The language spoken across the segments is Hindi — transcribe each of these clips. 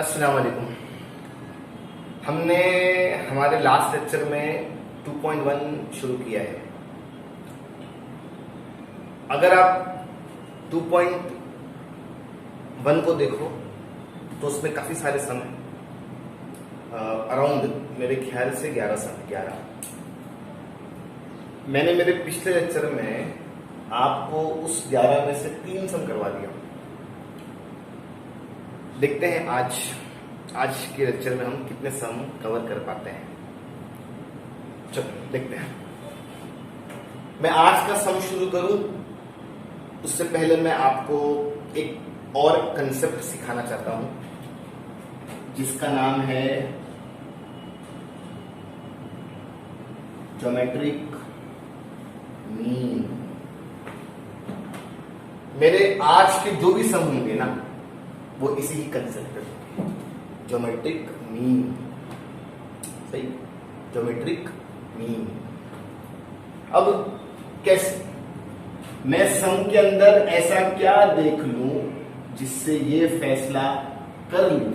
अस्सलाम वालेकुम। हमने हमारे लास्ट लेक्चर में 2.1 शुरू किया है। अगर आप 2.1 को देखो तो उसमें काफी सारे सम हैं, अराउंड मेरे ख्याल से 11 सम, 11। मैंने मेरे पिछले लेक्चर में आपको उस 11 में से 3 सम करवा दिया। देखते हैं आज के लेक्चर में हम कितने सम कवर कर पाते हैं। चलो देखते हैं। मैं आज का सम शुरू करूं उससे पहले मैं आपको एक और कंसेप्ट सिखाना चाहता हूं जिसका नाम है ज्योमेट्रिक मीन। मेरे आज के जो भी सम होंगे ना वो इसी ही कंसेप्ट पे, ज्योमेट्रिक मीन। सही, ज्योमेट्रिक मीन। अब कैसे मैं सम के अंदर ऐसा क्या देख लूं जिससे ये फैसला कर लूं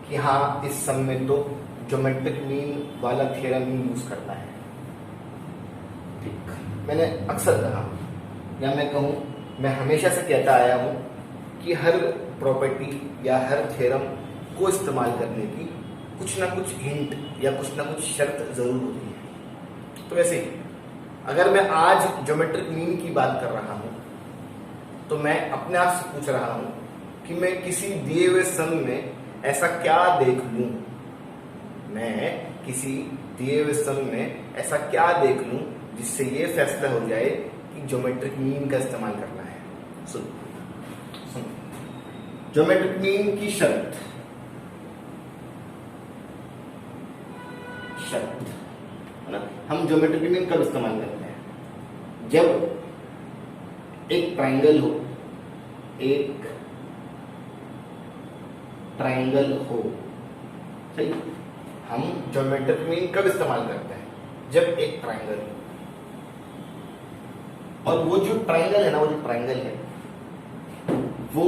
कि हाँ इस सम में तो ज्योमेट्रिक मीन वाला थ्योरम ही यूज करना है। ठीक, मैंने अक्सर कहा या मैं कहूं मैं हमेशा से कहता आया हूं कि हर प्रॉपर्टी या हर थ्योरम को इस्तेमाल करने की कुछ ना कुछ हिंट या कुछ ना कुछ शर्त जरूर होती है। तो वैसे ही अगर मैं आज ज्योमेट्रिक मीन की बात कर रहा हूं तो मैं अपने आप से पूछ रहा हूं कि मैं किसी दिए हुए सम में ऐसा क्या देख लूं, मैं किसी दिए हुए सम में ऐसा क्या देख लूं जिससे ये फैसला हो जाए कि ज्योमेट्रिक मीन का इस्तेमाल करना है। सुन ज्योमेट्रिक मीन की शर्त है ना। हम ज्योमेट्रिक मीन कब इस्तेमाल करते हैं? जब एक ट्रायंगल हो, सही। हम ज्योमेट्रिक मीन कब इस्तेमाल करते हैं? जब एक ट्रायंगल हो, और वो जो ट्रायंगल है ना, वो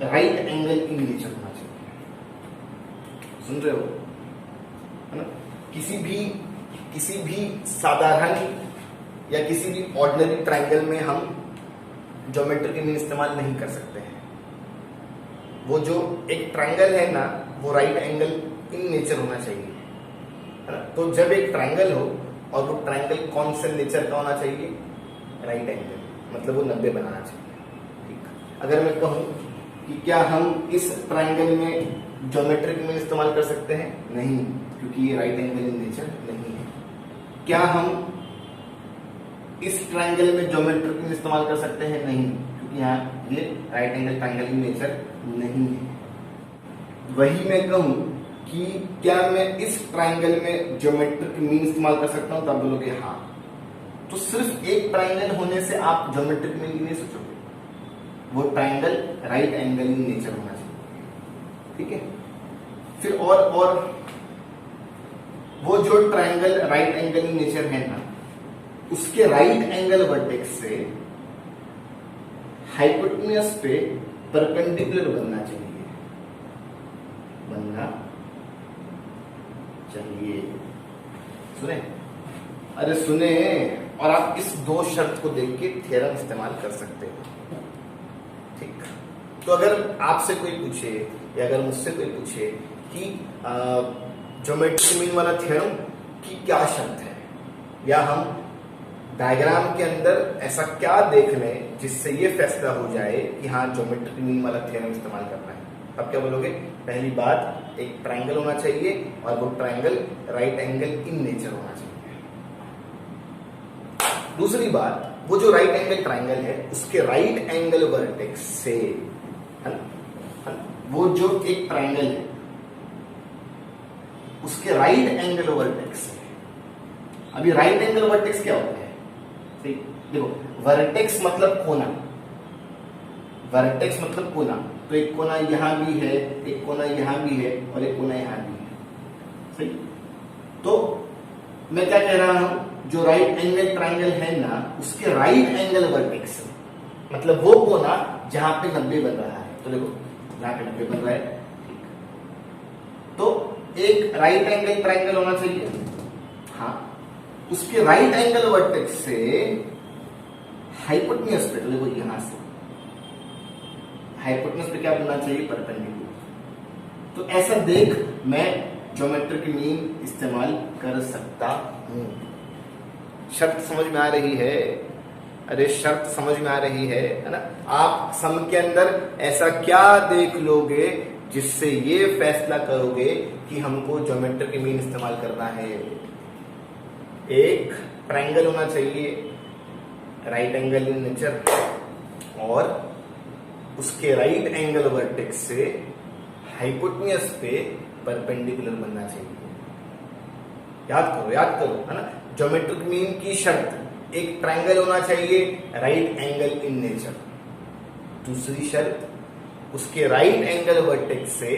राइट एंगल इन नेचर होना चाहिए। सुन रहे हो, है ना? किसी भी साधारण या किसी भी ऑर्डिनरी ट्रायंगल में हम ज्योमेट्रिक मीन इस्तेमाल नहीं कर सकते हैं। वो जो एक ट्रायंगल है ना, वो राइट एंगल इन नेचर होना चाहिए, है ना। तो जब एक ट्रायंगल हो और वो ट्रायंगल कौन से नेचर का होना चाहिए? राइट एंगल, मतलब वो 90 बनाना चाहिए। ठीक, अगर मैं कहूं कि क्या हम इस ट्रायंगल में ज्योमेट्रिक मीन इस्तेमाल कर सकते हैं? नहीं, क्योंकि ये राइट एंगल इन नेचर नहीं है। क्या हम इस ट्रायंगल में ज्योमेट्रिक मीन इस्तेमाल कर सकते हैं? नहीं, क्योंकि यहाँ ये right angle triangle in nature नहीं है। वही मैं कहूं कि क्या मैं इस ट्रायंगल में ज्योमेट्रिक मीन इस्तेमाल कर सकता हूं? तब बोलोगे हाँ। तो सिर्फ एक ट्रायंगल होने से आप ज्योमेट्रिक मीन की नहीं सोचोगे, वो triangle right angle in nature होना चाहिए। ठीक है, फिर और वो जो triangle right angle in nature है ना, उसके राइट एंगल वर्टेक्स से हाइपोटेन्यूज पे परपेंडिकुलर बनना चाहिए, सुने? अरे सुने। और आप इस 2 शर्त को देख के थ्योरम इस्तेमाल कर सकते हो। ठीक, तो अगर आपसे कोई पूछे या अगर मुझसे कोई पूछे कि ज्योमेट्रिक मीन वाला थ्योरम की क्या शर्त है, या हम डायग्राम के अंदर ऐसा क्या देख लें जिससे ये फैसला हो जाए कि हाँ ज्योमेट्रिक मीन वाला थ्योरम इस्तेमाल करना है, तब क्या बोलोगे? पहली बात, एक ट्रायंगल होना चाहिए और वो triangle right angle in nature होना चाहिए। दूसरी बात, वो जो राइट एंगल ट्रायंगल है उसके राइट एंगल वर्टेक्स से, है ना, वो जो एक ट्रायंगल है उसके राइट एंगल वर्टेक्स से। अभी राइट एंगल वर्टेक्स क्या होता है? देखो, वर्टेक्स मतलब कोना, तो एक कोना यहां भी है, एक कोना यहां भी है और एक कोना यहां भी है। सही, तो मैं क्या कह रहा हूं, जो राइट एंगल ट्राइंगल है ना, उसके राइट एंगल वर्टेक्स, मतलब वो कोना जहां पे 90 बन रहा है। तो देखो जहां पे 90 बन रहा है, तो एक राइट एंगल ट्राइंगल होना चाहिए। हाँ, उसके राइट एंगल वर्टेक्स से हाइपोटेन्यूज पे, तो देखो यहां से हाइपोटेन्यूज पे क्या बनना चाहिए, परपेंडिकुलर। तो ऐसा देख मैं ज्योमेट्रिक मीन इस्तेमाल कर सकता हूं। शर्त समझ में आ रही है? अरे शर्त समझ में आ रही है ना? आप सम के अंदर ऐसा क्या देख लोगे जिससे ये फैसला करोगे कि हमको ज्योमेट्रिक मीन इस्तेमाल करना है? एक ट्रायंगल होना चाहिए, राइट एंगल इन नेचर, और उसके राइट एंगल वर्टेक्स से हाइपोटेन्यूज पे परपेंडिकुलर बनना चाहिए। याद करो, है ना? ज्योमेट्रिक मीन की शर्त, एक ट्रायंगल होना चाहिए, राइट एंगल इन नेचर। दूसरी शर्त, उसके राइट एंगल वर्टेक्स से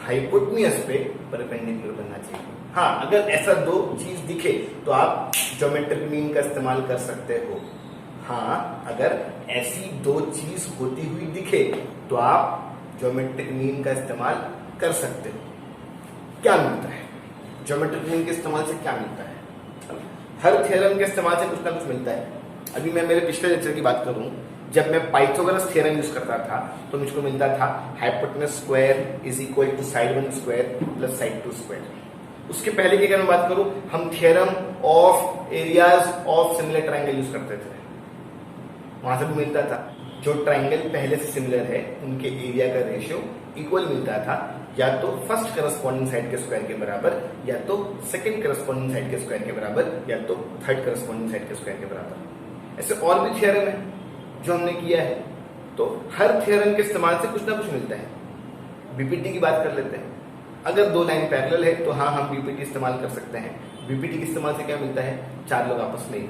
हाइपोटेन्यूज पे परपेंडिकुलर बनना चाहिए। हाँ, अगर ऐसा दो चीज दिखे तो आप ज्योमेट्रिक मीन का इस्तेमाल कर सकते हो। हाँ, अगर ऐसी दो चीज होती हुई दिखे तो आप ज्योमेट्रिक मीन का इस्तेमाल कर सकते हो। क्या मिलता है ज्योमेट्रिक मीन के इस्तेमाल से? क्या मिलता है? हर थ्योरम के इस्तेमाल से कुछ ना कुछ मिलता है। अभी मैं मेरे पिछले लेक्चर की बात करूं, जब मैं पाइथागोरस थ्योरम यूज करता था तो मुझको मिलता था hypotenuse square is equal to side 1 square plus side 2 square. उसके पहले की अगर मैं बात करूं, हम theorem of areas of similar triangle use करते थे। वहां से भी मिलता था जो ट्रायंगल पहले से सिमिलर है उनके एरिया का रेशियो इक्वल मिलता था, या तो फर्स्ट करस्पॉन्डिंग साइड के स्क्वायर के बराबर, या तो सेकंड करस्पॉन्डिंग साइड के स्क्वायर के बराबर, या तो थर्ड करस्पॉन्डिंग साइड के स्क्वायर के बराबर। ऐसे और भी थ्योरम है जो हमने किया है। तो हर थ्योरम के इस्तेमाल से कुछ ना कुछ मिलता है। बीपीटी की बात कर लेते हैं। अगर दो लाइन पैरेलल है तो हाँ, हम बीपीटी इस्तेमाल कर सकते हैं। बीपीटी के इस्तेमाल से क्या मिलता है? चार लोग आपस में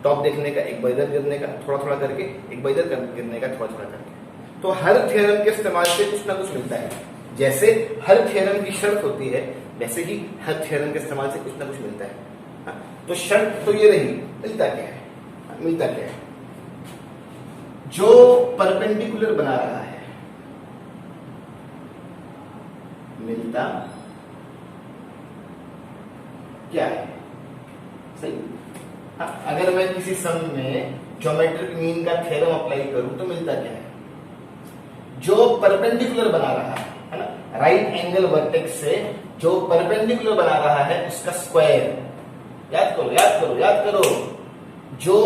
टॉप देखने का, एक इधर गिरने का थोड़ा थोड़ा करके, एक इधर गिरने का थोड़ा थोड़ा करके। तो हर थ्योरम के इस्तेमाल से कुछ ना कुछ मिलता है। जैसे हर थ्योरम की शर्त होती है, वैसे ही हर थ्योरम के इस्तेमाल से कुछ ना कुछ मिलता है। तो शर्त तो ये रही, मिलता क्या है? मिलता क्या है? जो परपेंडिकुलर बना रहा है, मिलता क्या है? सही। हाँ, अगर मैं किसी सम में ज्योमेट्रिक मीन का थ्योरम अप्लाई करूं तो मिलता क्या है? जो परपेंडिकुलर बना रहा है ना, राइट एंगल वर्टेक्स से जो परपेंडिकुलर बना रहा है उसका स्क्वायर। याद करो, जो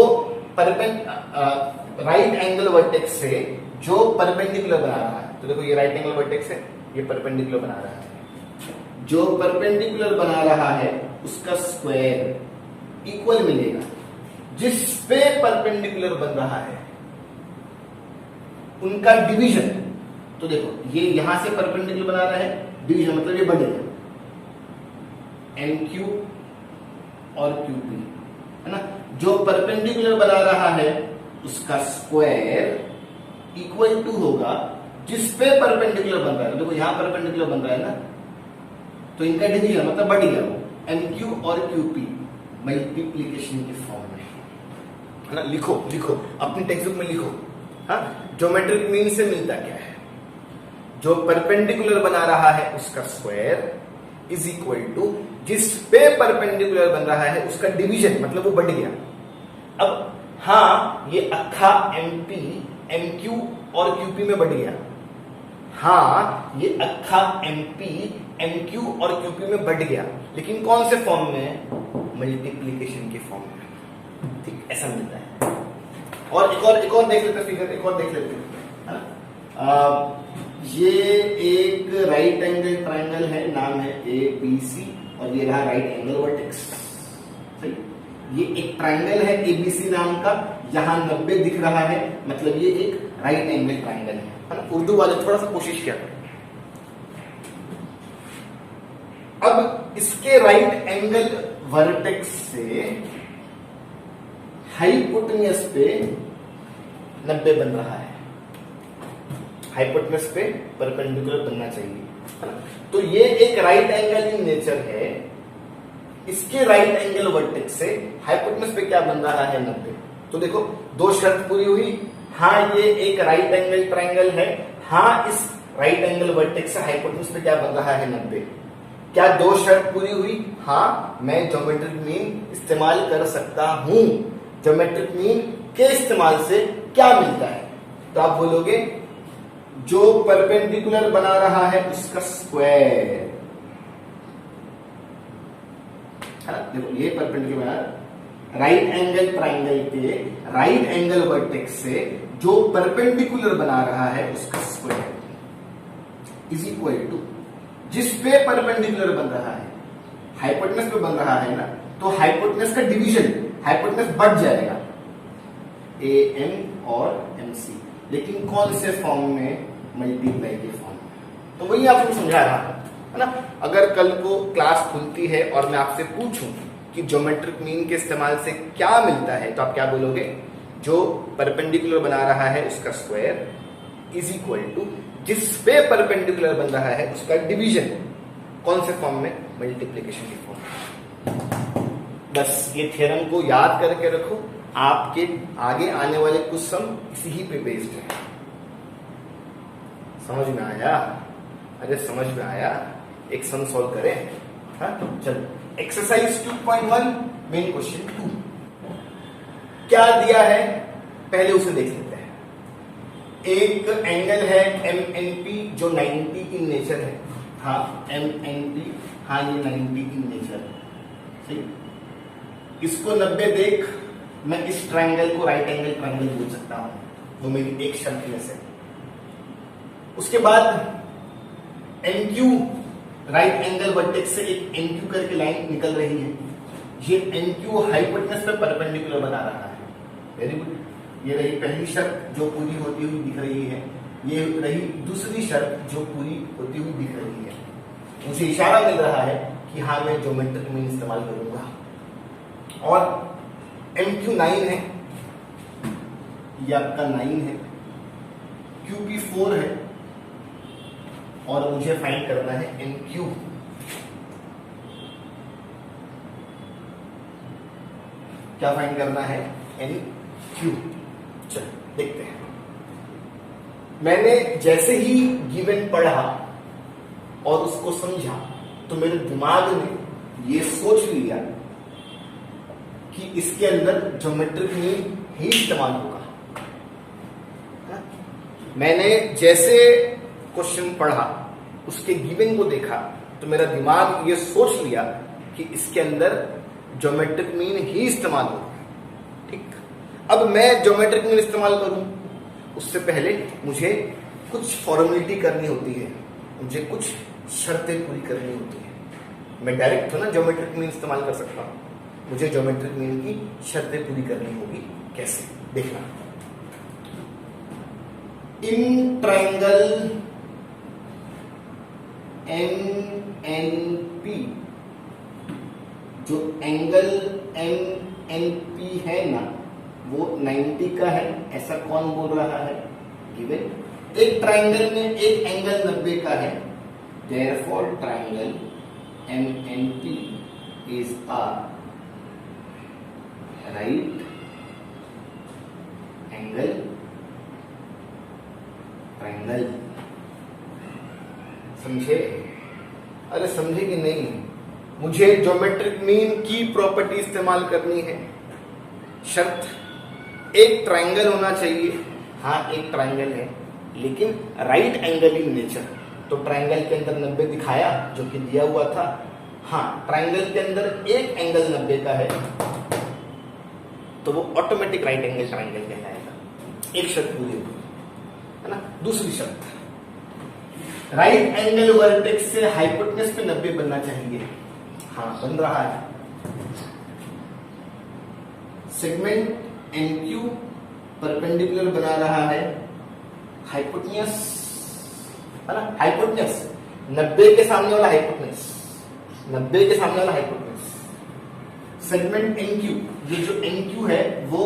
राइट एंगल वर्टेक्स से जो परपेंडिकुलर बना रहा है, तो देखो ये राइट एंगल वर्टेक्स है, ये परपेंडिकुलर बना रहा है। जो परपेंडिकुलर बना रहा है उसका स्क्वायर इक्वल मिलेगा जिस पे परपेंडिकुलर बन रहा है उनका डिवीजन। तो देखो ये यहां से परपेंडिकुलर बना रहा है, डिवीजन मतलब ये बढ़ेगा, MQ और QP, है ना? जो परपेंडिकुलर बना रहा है उसका स्क्वायर इक्वल टू होगा जिस पे परपेंडिकुलर बन रहा है। देखो यहां परपेंडिकुलर बन रहा है ना, तो इनका डिवीजन मतलब बढ़ गया वो, MQ और QP मल्टीप्लीकेशन के फॉर्म में, है ना? लिखो अपनी टेक्स्ट बुक में लिखो। हाँ, ज्योमेट्रिक मीन से मिलता क्या है? जो परपेंडिकुलर बना रहा है उसका स्क्वायर इज इक्वल टू जिस पे परपेंडिकुलर बन रहा है उसका डिवीजन, मतलब वो बढ़ गया। अब हाँ, ये अक्खा MP, MQ और QP में बढ़ गया। हाँ, ये अक्खा MP, MQ और QP में बढ़ गया, लेकिन कौन से फॉर्म में? मल्टीप्लीकेशन के फॉर्म में। ठीक, ऐसा मिलता है। और एक और देख लेते हैं फिगर, एक और देख लेते हैं। ये एक राइट एंगल ट्रायंगल है, नाम है ABC, और ये रहा राइट एंगल वर्टेक्स। सही, ये एक ट्रायंगल है ABC नाम का, यहां 90 दिख रहा है, मतलब ये एक राइट एंगल ट्रायंगल है ना? उर्दू वाले थोड़ा सा कोशिश किया करें। अब इसके राइट एंगल वर्टेक्स से हाइपोटेन्यूज पे 90 बन रहा है, हाइपोटेन्यूज पे परपेंडिकुलर बनना चाहिए, है ना? तो ये एक राइट एंगल इन नेचर है, इसके राइट एंगल वर्टेक्स से हाइपोटेनस पे क्या बन रहा है 90। तो देखो दो शर्त पूरी हुई, हाँ ये एक राइट एंगल ट्रायंगल है, हाँ इस राइट एंगल वर्टेक्स से हाइपोटेनस पे क्या बन रहा है 90। क्या दो शर्त पूरी हुई? हाँ मैं ज्योमेट्रिक मीन इस्तेमाल कर सकता हूं। ज्योमेट्रिक मीन के इस्तेमाल से क्या मिलता है? तो आप बोलोगे जो परपेंडिकुलर बना रहा है उसका स्क्वायर, है ना। देखो ये परपेंडिकुलर राइट एंगल ट्रायंगल के राइट एंगल वर्टेक्स से जो परपेंडिकुलर बना रहा है उसका स्क्वायर इज इक्वल टू जिस पे परपेंडिकुलर बन रहा है हाइपोटेनस पे बन रहा है ना, तो हाइपोटेनस का डिवीजन, हाइपोटेनस बढ़ जाएगा AM और MC, लेकिन कौन से फॉर्म में? मल्टीप्लाई के फॉर्म में। तो वही आपको समझा रहा है ना। अगर कल को क्लास खुलती है और मैं आपसे पूछूं कि ज्योमेट्रिक मीन के इस्तेमाल से क्या मिलता है, तो आप क्या बोलोगे? जो परपेंडिकुलर बना रहा है उसका स्क्वायर इज इक्वल टू जिस पे परपेंडिकुलर बन रहा है उसका डिवीजन, कौन से फॉर्म में? मल्टीप्लिकेशन के फॉर्म में। बस ये थ्योरम को याद करके रखो, आपके आगे आने वाले कुछ सम इसी ही पे बेस्ड है। समझ में आया? अरे समझ में आया। एक सम सॉल्व करें। हाँ चलो एक्सरसाइज 2.1 मेन क्वेश्चन 2 क्या दिया है पहले उसे देख लेते हैं। एक एंगल है MNP जो 90 इन नेचर है। हाँ MNP, हाँ ये 90 इन नेचर है, सही। इसको 90 देख, मैं इस ट्रायंगल को राइट एंगल ट्रायंगल बोल सकता हूं, वो मेरी एक शर्त में से। उसके बाद NQ राइट एंगल वर्टेक्स से एक NQ करके लाइन निकल रही है। ये NQ हाइपोटेनस पे परपेंडिकुलर बना रहा है। Very good. ये रही पहली शर्त जो पूरी होती हुई दिख रही है, ये रही दूसरी शर्त जो पूरी होती हुई दिख रही है। मुझे इशारा मिल रहा है कि हाँ मैं ज्योमेट्रिक मीन इस्तेमाल करूंगा। और MQ 9 है, ये आपका 9 है, QP 4 है, और मुझे फाइंड करना है NQ। क्या फाइंड करना है? NQ। चलो देखते हैं। मैंने जैसे ही गिवन पढ़ा और उसको समझा तो मेरे दिमाग ने ये सोच लिया कि इसके अंदर ज्योमेट्रिक मीन ही इस्तेमाल होगा। मैंने जैसे क्वेश्चन पढ़ा, उसके गिवन को देखा, तो मेरा दिमाग ये सोच लिया कि इसके अंदर ज्योमेट्रिक मीन ही इस्तेमाल होगा। ठीक, अब मैं ज्योमेट्रिक मीन इस्तेमाल करूं उससे पहले मुझे कुछ फॉर्मेलिटी करनी होती है, मुझे कुछ शर्तें पूरी करनी होती है। मैं डायरेक्ट तो ना ज्योमेट्रिक मीन इस्तेमाल कर सकता हूं, मुझे ज्योमेट्रिक मीन की शर्तें पूरी करनी होगी। कैसे? देखना। इन ट्रायंगल MNP जो एंगल MNP है ना, वो 90 का है, ऐसा कौन बोल रहा है? गिवन। एक ट्रायंगल में एक एंगल 90 का है, therefore triangle MNP is a right angle triangle. समझे? अरे समझे कि नहीं? मुझे ज्योमेट्रिक मीन की प्रॉपर्टी इस्तेमाल करनी है। शर्त एक ट्रायंगल होना चाहिए। हाँ एक ट्रायंगल है, लेकिन राइट एंगल इन नेचर। तो ट्रायंगल के अंदर 90 दिखाया जो कि दिया हुआ था। हाँ ट्रायंगल के अंदर एक एंगल 90 का है, तो वो ऑटोमेटिक राइट एंगल ट्रायंगल कहलाएगा। एक शर्त पूरी होगी, है ना। दूसरी शर्त, राइट एंगल वर्टेक्स से हाइपोटेनस पे 90 बनना चाहिए। हाँ बन रहा है। सेगमेंट NQ परपेंडिकुलर बना रहा है हाइपोटेनस, है ना। हाइपोटेनस 90 के सामने वाला हाइपोटेनस, 90 के सामने वाला हाइपोटेनस। सेगमेंट NQ, ये जो NQ है वो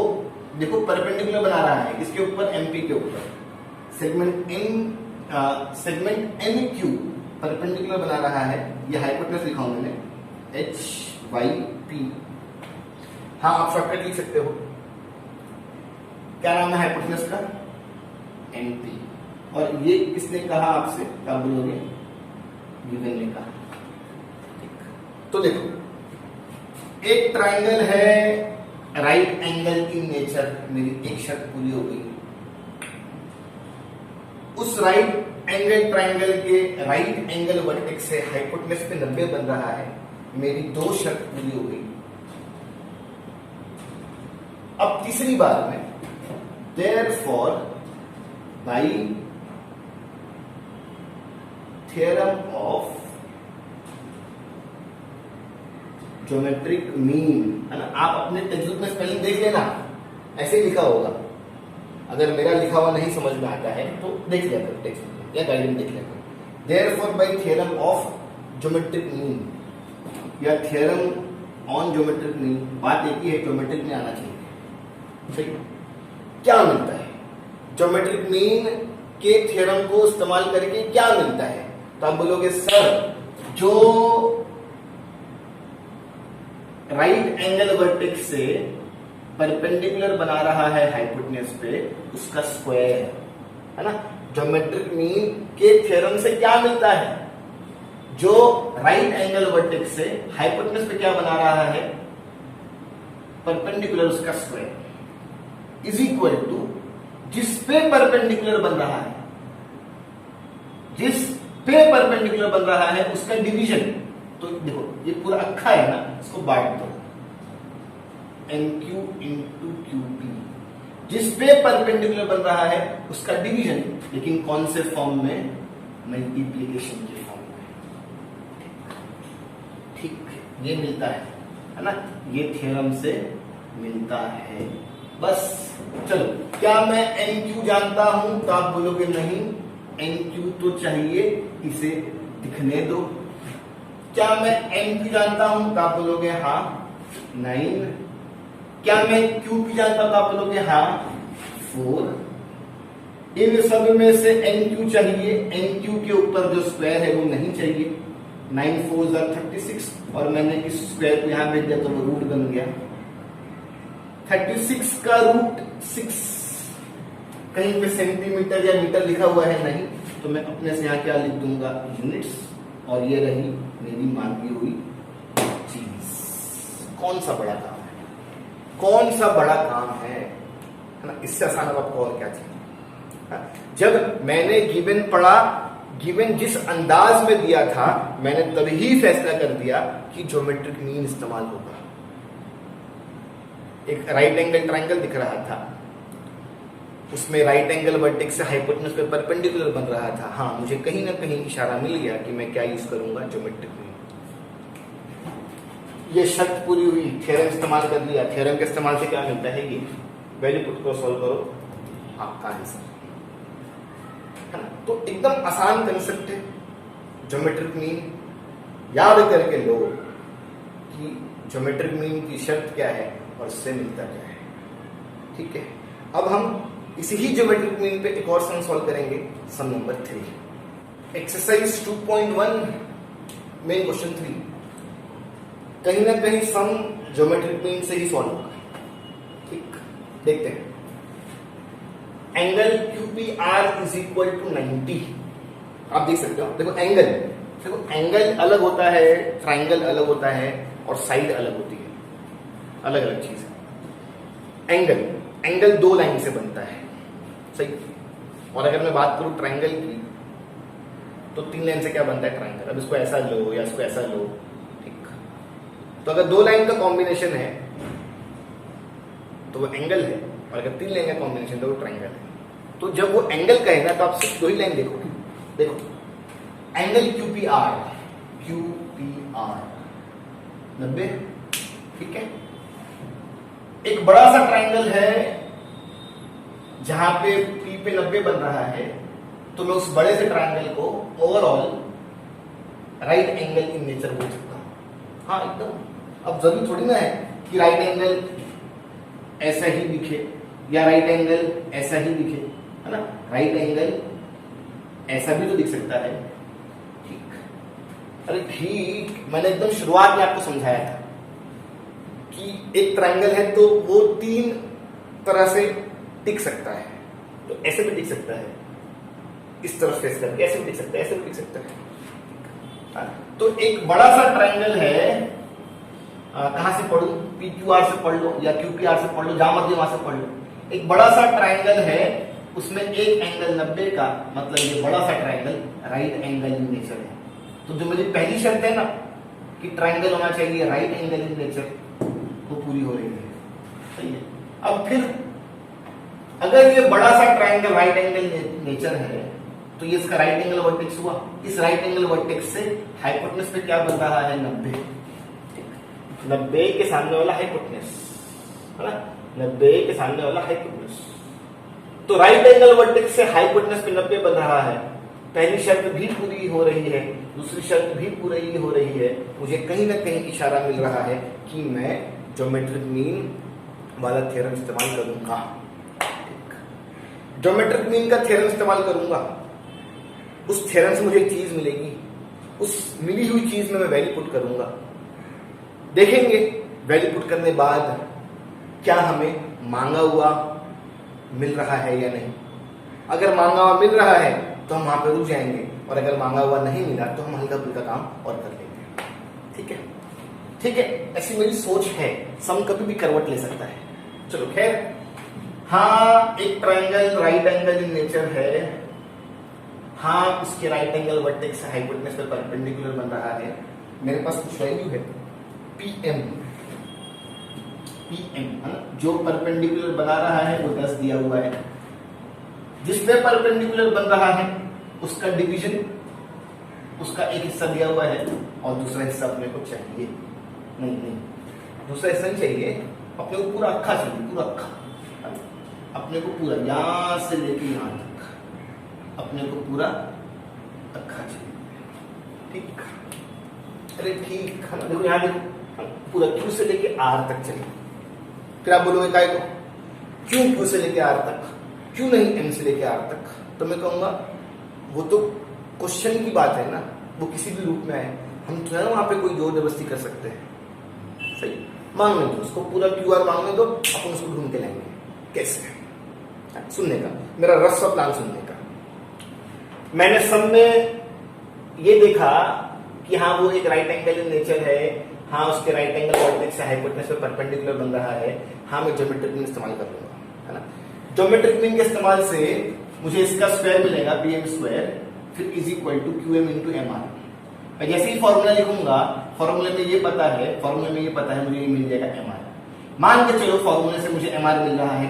देखो परपेंडिकुलर बना रहा है इसके ऊपर, MP के ऊपर। सेगमेंट NQ परपेंडिकुलर बना रहा है, ये हाइपोटेनस लिखा हूं मैंने, H वाई पी, हाँ आप शॉर्टकट लिख सकते हो, क्या नाम है हाइपोटेनस का, एन पी। और ये किसने कहा आपसे, क्या बोलोगे, गिवन ने कहा। तो देखो एक ट्राइंगल है राइट एंगल इन नेचर, मेरी एक शर्त पूरी हो गई। उस राइट एंगल ट्राइंगल के राइट एंगल वर्टेक्स से हाइपोटेनस पे 90 बन रहा है, मेरी दो शर्त पूरी हो गई। अब तीसरी बार में therefore by theorem of geometric mean, है ना, आप अपने टेक्स्ट बुक में स्पेलिंग देख लेना, ऐसे ही लिखा होगा। अगर मेरा लिखा हुआ नहीं समझ में आता है तो देख लिया करो टेक्स्ट बुक या गाइड में देख लिया करो। Therefore by theorem of geometric mean या थ्योरम ऑन ज्योमेट्रिक मीन, बात एक ही है, ज्योमेट्रिक में आना चाहिए। सही, क्या मिलता है ज्योमेट्रिक मीन के थ्योरम को इस्तेमाल करके, क्या मिलता है? तो आप बोलोगे सर जो राइट एंगल वर्टेक्स से परपेंडिकुलर बना रहा है हाइपोटेनस पे, उसका स्क्वायर, है ना। ज्योमेट्रिक मीन के थ्योरम से क्या मिलता है, जो राइट एंगल वर्टेक्स से हाइपोटेनस पे क्या बना रहा है, परपेंडिकुलर, उसका स्क्वायर इज इक्वल टू जिस पे परपेंडिकुलर बन रहा है, जिस पे परपेंडिकुलर बन रहा है उसका डिवीजन। तो देखो ये पूरा अक्खा है ना, इसको बांट दो, N Q into Q P, जिस पे परपेंडिकुलर बन रहा है उसका डिवीजन, लेकिन कौन से फॉर्म में, मल्टीप्लीकेशन के फॉर्म में। ठीक, ये मिलता है ना, ये थ्योरम से मिलता है। बस चलो, क्या मैं एन क्यू जानता हूं? तो आप बोलोगे नहीं, एन क्यू तो चाहिए, इसे दिखने दो। क्या मैं एन क्यू जानता हूं? तो आप बोलोगे हाँ 9। क्या मैं क्यू पी जानता हूं? तो आप बोलोगे हाँ 4। इन सब में से एन क्यू चाहिए, एन क्यू के ऊपर जो स्क्वायर है वो नहीं चाहिए। 9 4 36, और मैंने इस स्क्वायर को यहां भेज दिया तो वो रूट बन गया। 36 का रूट 6, कहीं पे सेंटीमीटर या मीटर लिखा हुआ है नहीं, तो मैं अपने से यहाँ क्या लिख दूंगा, यूनिट्स, और ये रही मेरी मांगी हुई चीज। कौन सा बड़ा काम है, कौन सा बड़ा काम है ना, इससे आसान अब आपको और क्या चाहिए। जब मैंने गिवन पढ़ा, गिवन जिस अंदाज में दिया था, मैंने तभी फैसला कर दिया कि ज्योमेट्रिक मीन इस्तेमाल होगा। एक राइट एंगल ट्रायंगल दिख रहा था, उसमें राइट एंगल वर्टेक्स से हाइपोटेनस पे परपेंडिकुलर बन रहा था। हाँ, मुझे कहीं ना कहीं इशारा मिल गया कि मैं क्या यूज करूंगा, ज्योमेट्रिक मीन। ये शर्त पूरी हुई, थ्योरम इस्तेमाल कर लिया। थ्योरम के इस्तेमाल से क्या मिलता है, ये वैल्यू पुट को सॉल्व करो, आपका आंसर है ना। तो एकदम आसान कंसेप्ट है ज्योमेट्रिक मीन। याद करके लो कि ज्योमेट्रिक मीन की शर्त क्या है और इससे मिलता क्या है। ठीक है, अब हम इसी ही ज्योमेट्रिक मीन पे एक और सम सॉल्व करेंगे, सम नंबर 3, एक्सरसाइज 2.1 मेन क्वेश्चन 3। कहीं ना कहीं सम ज्योमेट्रिक मीन से ही सॉल्व होगा। ठीक, देखते हैं। Angle QPR is equal to 90। आप देख सकते हो, देखो एंगल, देखो एंगल अलग होता है, ट्राइंगल अलग होता है, और साइड अलग होती है, अलग अलग चीज है। एंगल दो लाइन से बनता है, सही। और अगर मैं बात करूं ट्राइंगल की, तो 3 लाइन से क्या बनता है ट्राइंगल। अब इसको ऐसा लो या इसको ऐसा लो, ठीक। तो अगर 2 लाइन का कॉम्बिनेशन है तो वो एंगल है, और अगर 3 लाइन का कॉम्बिनेशन तो वो ट्राइंगल है। तो जब वो एंगल का है ना, तो आप सिर्फ 2 ही लाइन देखोगे। देखो एंगल QPR 90, ठीक है। एक बड़ा सा ट्राइंगल है जहां पे P पे 90 बन रहा है, तो मैं उस बड़े से ट्राइंगल को overall right angle in nature बोल सकता हूं। हाँ एकदम। अब जरूरी थोड़ी ना है कि राइट एंगल ऐसा ही दिखे या राइट एंगल ऐसा ही दिखे, है ना। राइट एंगल ऐसा भी तो दिख सकता है। ठीक, अरे ठीक, मैंने एकदम शुरुआत में आपको समझाया था कि एक ट्रायंगल है तो वो 3 तरह से टिक सकता है। तो ऐसे भी टिक सकता है, इस तरफ फेस करके, ऐसे भी टिक सकता है, ऐसे भी टिक सकता है। तो एक बड़ा सा ट्रायंगल है, कहां से पढ़ूं, PQR से पढ़ लो या QPR से पढ़ लो, जहां मर्जी वहां से पढ़ लो। एक बड़ा सा ट्रायंगल है, उसमें एक एंगल 90 का, मतलब ये बड़ा सा triangle right angle in nature है। तो जो मेरी पहली शर्त है ना कि ट्रायंगल होना चाहिए राइट एंगल इन नेचर, वो पूरी हो रही है। सही है। अब फिर अगर ये बड़ा सा ट्रायंगल राइट एंगल नेचर है तो ये इसका राइट एंगल वर्टेक्स हुआ। इस राइट एंगल वर्टेक्स से हाइपोटेनस पे क्या बन रहा है, 90। 90 के सामने वाला हाइपोटेनस है ना, 90 के सामने वाला हाइपोटेनस। तो राइट एंगल वर्टेक्स से हाइपोटेनस पे 90 बन रहा है। पहली शर्त भी पूरी हो रही है, दूसरी शर्त भी पूरी हो रही है। मुझे कहीं ना कहीं इशारा मिल रहा है कि मैं ज्योमेट्रिक मीन वाला थ्योरम इस्तेमाल करूंगा। ज्योमेट्रिक मीन का थ्योरम इस्तेमाल करूंगा, उस थ्योरम से मुझे एक चीज मिलेगी, उस मिली हुई चीज में मैं वैल्यू पुट करूंगा। देखेंगे वैल्यू पुट करने बाद क्या हमें मांगा हुआ मिल रहा है या नहीं। अगर मांगा हुआ मिल रहा है तो हम वहां पे रुक जाएंगे, और अगर मांगा हुआ नहीं मिला तो हम हल्का फुल्का काम और कर लेंगे। ठीक है, ठीक है, ऐसी मेरी सोच है। सम कभी भी करवट ले सकता है। चलो खैर, हाँ एक triangle right angle in nature है। हाँ उसके राइट एंगल वर्टेक्स हाइपोटेनस पे परपेंडिकुलर बन रहा है। मेरे पास कुछ वैल्यू है PM है ना, जो परपेंडिकुलर बना रहा है वो 10 दिया हुआ है। जिसपे परपेंडिकुलर बन रहा है उसका डिवीजन, उसका एक हिस्सा दिया हुआ है और दूसरा हिस्सा अपने को चाहिए। नहीं, दूसरा हिस्सा नहीं चाहिए, अपने को पूरा अक्खा चाहिए, पूरा अक्खा। अपने को पूरा यहां से लेके यहां तक अपने को पूरा अक्खा चाहिए। ठीक, अरे ठीक है ना। देखो यहां देखो, पूरा Q से लेके R तक चाहिए। फिर आप बोलोगे काय को, क्यों Q से लेके R तक, क्यों नहीं M से लेके R तक? तो मैं कहूंगा वो तो क्वेश्चन की बात है ना, वो किसी भी रूप में आए, हम तो है ना वहां पे कोई जोर जबरदस्ती कर सकते हैं। सही, मांगने दो उसको, पूरा QR मांगने दो, अपन उसको ढूंढ के लाएंगे। कैसे? सुनने का, मेरा रस सा प्लान सुनने का। मैंने सब में ये देखा कि हाँ वो एक राइट एंगल इन नेचर है, हाँ उसके राइट एंगल वर्टेक्स से हाइपोटेनस पे परपेंडिकुलर बन रहा है। हाँ मैं ज्योमेट्रिक मीन इस्तेमाल कर लूंगा, है ना। ज्योमेट्रिक मीन के इस्तेमाल से मुझे इसका स्क्वायर मिलेगा PM स्क्वायर, फिर is equal to QM into MR। मैं जैसे ही फॉर्मूला लिखूंगा, फॉर्मूले में ये पता है मुझे ये मिल जाएगा MR। मान के चलो फॉर्मूले से मुझे MR मिल रहा है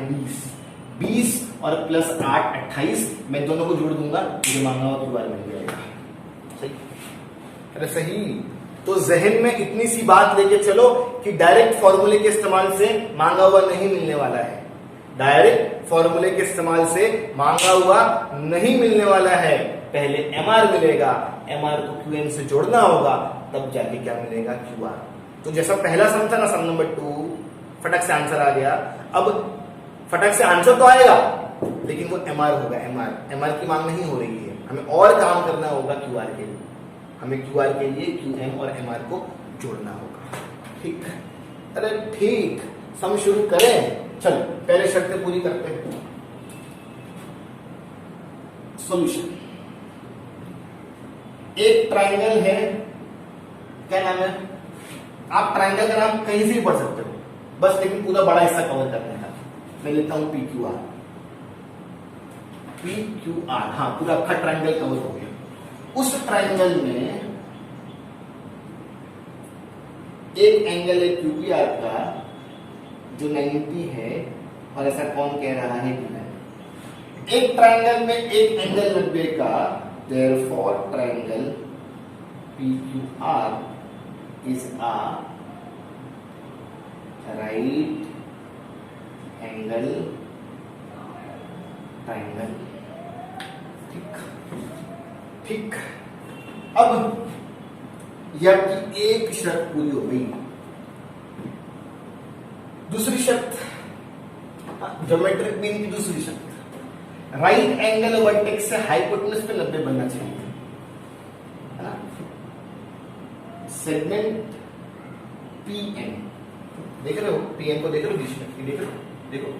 20 और प्लस 8 28। मैं दोनों को जोड़ दूंगा, मुझे मांगा हुआ QR मिल जाएगा। सही, अरे सही। तो जहन में इतनी सी बात लेके चलो कि डायरेक्ट फॉर्मूले के इस्तेमाल से मांगा हुआ नहीं मिलने वाला है। डायरेक्ट फॉर्मूले के इस्तेमाल से मांगा हुआ नहीं मिलने वाला है। पहले MR मिलेगा, MR को QM से जोड़ना होगा, तब जाके क्या मिलेगा, QR। तो जैसा पहला सम था ना, सम नंबर 2, फटक से आंसर आ गया। अब फटक से आंसर तो आएगा, लेकिन वो MR होगा। MR की मांग नहीं हो रही है, हमें और काम करना होगा QR के लिए। हमें QR के लिए QM और MR को जोड़ना होगा। ठीक, अरे ठीक, सम शुरू करें। चलो पहले शर्तें पूरी करते हैं। सॉल्यूशन, एक ट्रायंगल है, क्या नाम है, आप ट्रायंगल का नाम कहीं से भी पढ़ सकते हो, बस लेकिन पूरा बड़ा हिस्सा कवर करने का। मैं लेता हूं PQR। हाँ पूरा अक्खा ट्रायंगल कवर हो गया। उस ट्रायंगल में एक एंगल है QPR का जो 90 है, और ऐसा कौन कह रहा है कि नहीं। एक ट्रायंगल में एक एंगल 90 का, therefore triangle PQR is a right angle triangle। ठीक, अब यह की एक शर्त पूरी हो गई। दूसरी शर्त, ज्योमेट्रिक मीन की दूसरी शर्त, राइट एंगल वर्टेक्स से हाइपोटेनस पे 90 बनना चाहिए, है ना। सेगमेंट PM देख रहे हो पीएम को, देख रहे हो बीच में, देख रहे हो, देखो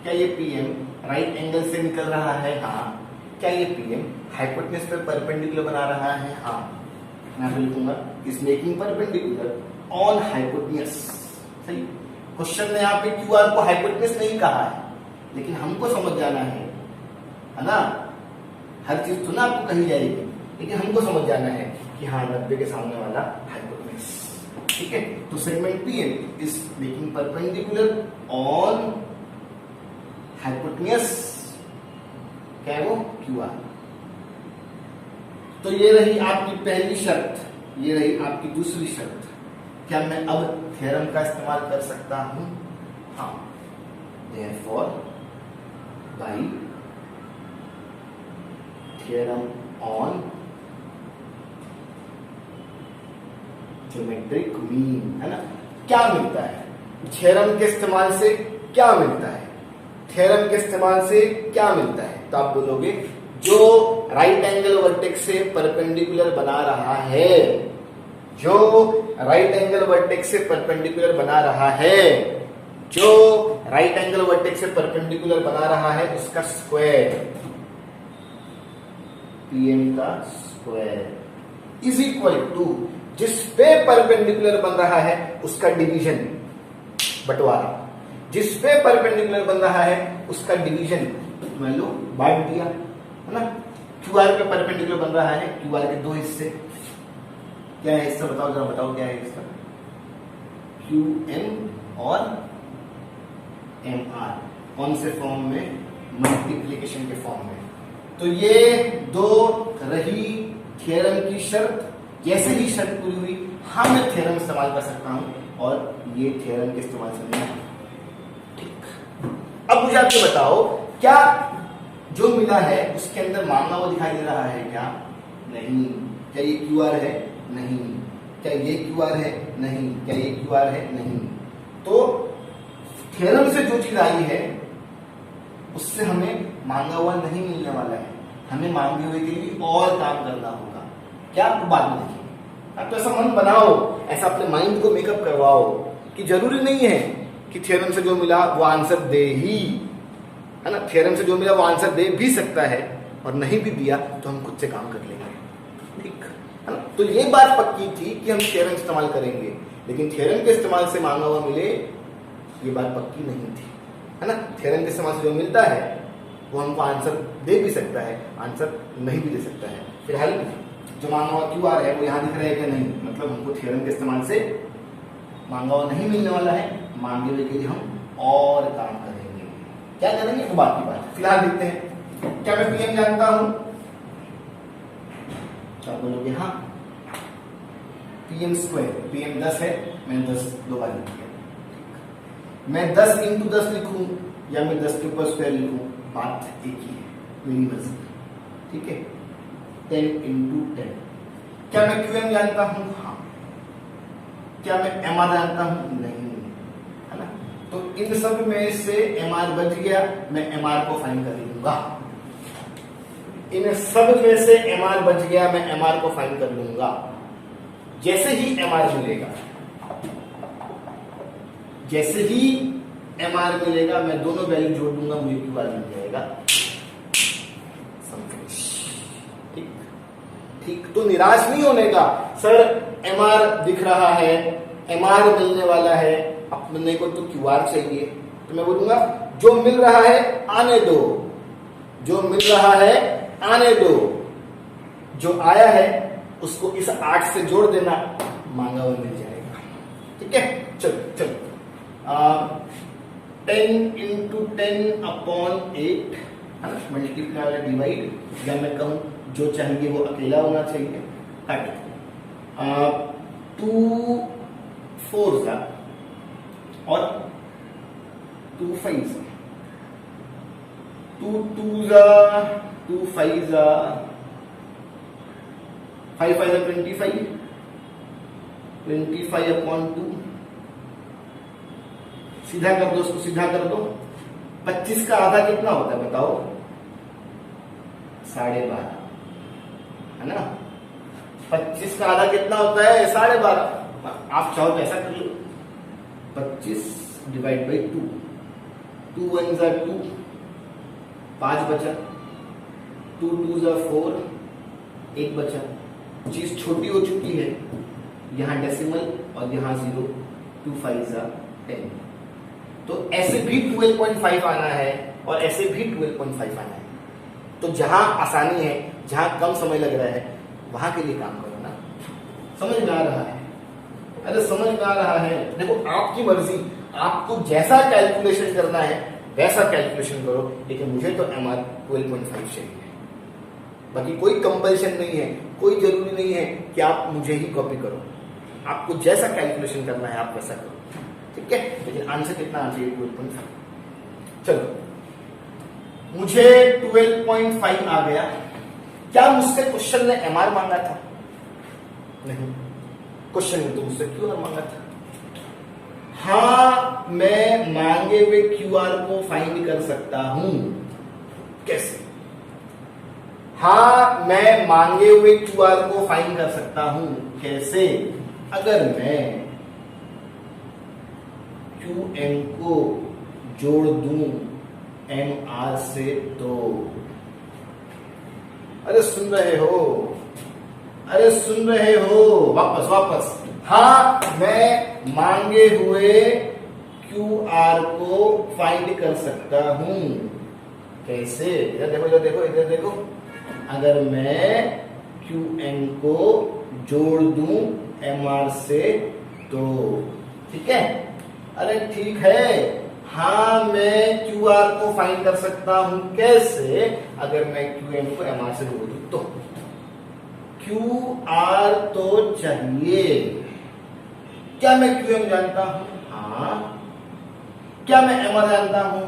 क्या ये पीएम राइट एंगल से निकल रहा है? हाँ। क्या ये पीएम हाइपोटेन्यूज पे परपेंडिकुलर बना रहा है? हाँ। मैं तो लिखूंगा is making perpendicular on hypotenuse. सही। क्वेश्चन ने यहाँ पे क्यूआर को हाइपोटेन्यूज नहीं कहा है, लेकिन हमको समझ जाना है ना, हर चीज तो ना आपको कही जाएगी, लेकिन हमको समझ जाना है कि हाँ 90 के सामने वाला हाइपोटेन्यूज। ठीक है, तो segment PM is making perpendicular on hypotenuse, क्या है वो? क्यूआर। तो ये रही आपकी पहली शर्त, ये रही आपकी दूसरी शर्त। क्या मैं अब थ्योरम का इस्तेमाल कर सकता हूं? हाँ। Therefore by theorem on geometric mean, है ना, क्या मिलता है थ्योरम के इस्तेमाल से? क्या मिलता है थ्योरम के इस्तेमाल से? क्या मिलता है? तो आप बोलोगे जो राइट एंगल वर्टेक्स से परपेंडिकुलर बना रहा है, जो राइट एंगल वर्टेक्स से परपेंडिकुलर बना रहा है, जो राइट एंगल वर्टेक्स से परपेंडिकुलर बना रहा है, उसका स्क्वायर, पीएम का स्क्वायर इज इक्वल टू जिस पे परपेंडिकुलर बन रहा है उसका डिवीजन, बंटवारा, जिस पे परपेंडिकुलर बन रहा है उसका डिवीजन, मान लो बांट दिया, है ना। क्यूआर पे परपेंडिकुलर बन रहा है, क्यूआर के दो हिस्से, क्या है हिस्सा बताओ, जरा बताओ क्या है हिस्सा? क्यू एम और एम आर, कौन से फॉर्म में? मल्टीप्लिकेशन के फॉर्म में। तो ये दो रही थ्योरम की शर्त। जैसे ही शर्त पूरी हुई, हाँ मैं थ्योरम इस्तेमाल कर सकता हूं, और ये थ्योरम के इस्तेमाल से नहीं। ठीक। अब मुझे आप ये बताओ, क्या जो मिला है उसके अंदर मांगा हुआ दिखाई दे रहा है क्या? नहीं। क्या ये क्यूआर है? नहीं। क्या ये क्यूआर है? नहीं। क्या ये क्यूआर है? नहीं। तो थ्योरम से जो चीज आई है उससे हमें मांगा हुआ नहीं मिलने वाला है, हमें मांगे हुए के लिए और काम करना होगा। क्या? आपको बाद में देखिए। आप तो ऐसा मन बनाओ, ऐसा अपने माइंड को मेकअप करवाओ कि जरूरी नहीं है कि थ्योरम से जो मिला वो आंसर दे ही, है ना। थ्योरम से जो मिला वो आंसर दे भी सकता है, और नहीं भी दिया तो हम खुद से काम कर लेंगे। ठीक है ना। तो ये बात पक्की थी कि हम थ्योरम इस्तेमाल करेंगे, लेकिन थ्योरम के इस्तेमाल से मांगा हुआ मिले, ये बात पक्की नहीं थी, है ना। थ्योरम के इस्तेमाल से जो मिलता है वो हमको आंसर दे भी सकता है, आंसर नहीं भी दे सकता है। फिलहाल जो मांगा हुआ क्यूआर है वो यहाँ दिख रहा है क्या? नहीं। मतलब हमको थ्योरम के इस्तेमाल से मांगा हुआ नहीं मिलने वाला है, मांगे हुए के लिए हम और काम करेंगे। क्या करेंगे वो बात की बात है। फिलहाल देखते हैं, क्या मैं पीएम जानता हूं? क्या बोलोगे? हाँ। पीएम स्क्वायर, पीएम 10 है, मैंने 10 दो बार लिख दिया। मैं 10 इंटू 10 लिखूं या मैं 10 के ऊपर स्क्वायर लिखूं, बात एक ही है, मेरी मर्जी। ठीक है। 10 इंटू 10। क्या मैं क्यूएम जानता हूं? हाँ। क्या मैं एमआर जानता हूं? नहीं, है ना। तो इन सब में से एमआर बच गया, मैं एमआर को फाइंड कर लूंगा। इन सब में से एमआर बच गया, मैं एमआर को फाइंड कर लूंगा। जैसे ही एमआर मिलेगा, जैसे ही एमआर मिलेगा, मैं दोनों वैल्यू जोड़ दूंगा, मुझे क्यूआर मिल जाएगा। ठीक ठीक। तो निराश नहीं होने का, सर एमआर दिख रहा है, एमआर मिलने वाला है, अपने को तो क्यूआर चाहिए। तो मैं बोलूंगा जो मिल रहा है आने दो, जो मिल रहा है आने दो, जो आया है उसको इस 8 से जोड़ देना, मांगा हुआ मिल जाएगा। ठीक है। चलो चलो, 10 इंटू 10 अपॉन 8, है ना, मल्टीप्लाई वाला डिवाइड, या मैं कहूं जो चाहिए वो अकेला होना चाहिए, हट। 2 4 जा और 2 5 जा, 2 2 जा, 2 5 जा, 5 5 जा 25, 25 अपॉन 2, सीधा कर दो, उसको सीधा कर दो। 25 का आधा कितना होता है बताओ? 12.5, है ना। 25 का आधा कितना होता है? 12.5। आप चाहो तो ऐसा कर लो, 25 डिवाइड बाई 2, 2 1 जा 2, 5 बचा, 2 2 जा 4, 1 बचा। चीज छोटी हो चुकी है, यहां डेसिमल और यहां 0, 2 5 जा 10। तो ऐसे भी 12.5 आना है और ऐसे भी 12.5 आना है। तो जहां आसानी है, जहां कम समय लग रहा है, वहां के लिए काम करो ना। समझ में आ रहा है? अरे समझ में आ रहा है। देखो आपकी मर्जी, आपको जैसा कैलकुलेशन करना है वैसा कैलकुलेशन करो, लेकिन मुझे तो MR 12.5 चाहिए। बाकी कोई कंपल्शन नहीं है, कोई जरूरी नहीं है कि आप मुझे ही कॉपी करो। आपको जैसा कैलकुलेशन करना है आप वैसा करो, ठीक है। लेकिन आंसर कितना आ चाहिए? 12.5। चलो, मुझे 12.5 आ गया। क्या मुझसे क्वेश्चन ने MR मांगा था? नहीं, क्वेश्चन ने तो मुझसे QR मांगा था। हाँ, मैं मांगे हुए QR को फाइंड कर सकता हूं। कैसे? हाँ, मैं मांगे हुए QR को फाइंड कर सकता हूं। कैसे? अगर मैं QM को जोड़ दूं MR से तो। अरे सुन रहे हो? अरे सुन रहे हो? वापस। हाँ, मैं मांगे हुए QR को फाइंड कर सकता हूं। कैसे? इधर देखो। अगर मैं QM को जोड़ दूं MR से तो, ठीक है। अरे ठीक है, हाँ मैं QR को फाइंड कर सकता हूं। कैसे? अगर मैं QM को MR से जोड़ दूं तो। QR तो चाहिए। क्या मैं QM जानता हूं? हाँ। क्या मैं MR जानता हूं?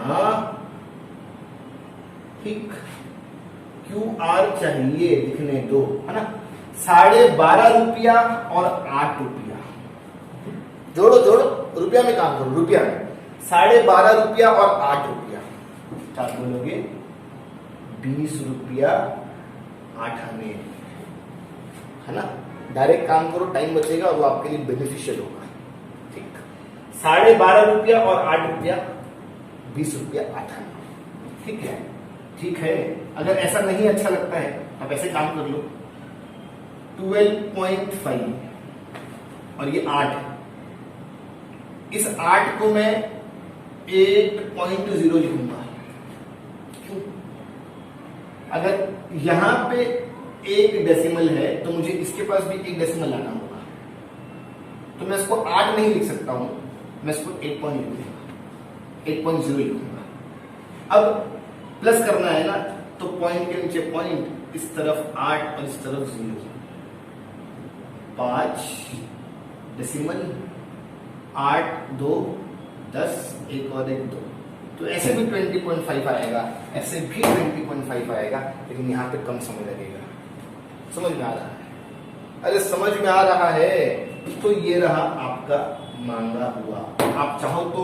हाँ। ठीक, QR चाहिए, दिखने दो, है ना। 12.5 रुपया और 8 रुपया जोड़ो, रुपया में काम करो, रुपया में 12.5 रुपया और 8 रुपया, क्या बोलोगे? 20 रुपया 8 आने, है ना। डायरेक्ट काम करो, टाइम बचेगा और वो आपके लिए बेनिफिशियल होगा। ठीक, 12.5 रुपया और 8 रुपया, 20 रुपया 8 आने। ठीक है। अगर ऐसा नहीं अच्छा लगता है आप ऐसे काम कर लो, 12.5 और ये 8, इस 8 को मैं 8.0 लिखूंगा। क्यों? अगर यहां पे एक डेसिमल है तो मुझे इसके पास भी एक डेसिमल लाना होगा। तो मैं इसको 8 नहीं लिख सकता हूं, मैं इसको 8.0 लिखूंगा। अब प्लस करना है ना, तो पॉइंट के नीचे पॉइंट, इस तरफ 8 और इस तरफ 0, 5 डेसिमल, 8 2 10, 1 और 1 2। तो ऐसे भी 20.5 आएगा, ऐसे भी 20.5 आएगा, लेकिन यहां पे कम समय लगेगा। समझ में आ रहा है? अरे समझ में आ रहा है। तो ये रहा आपका मांगा हुआ। आप चाहो तो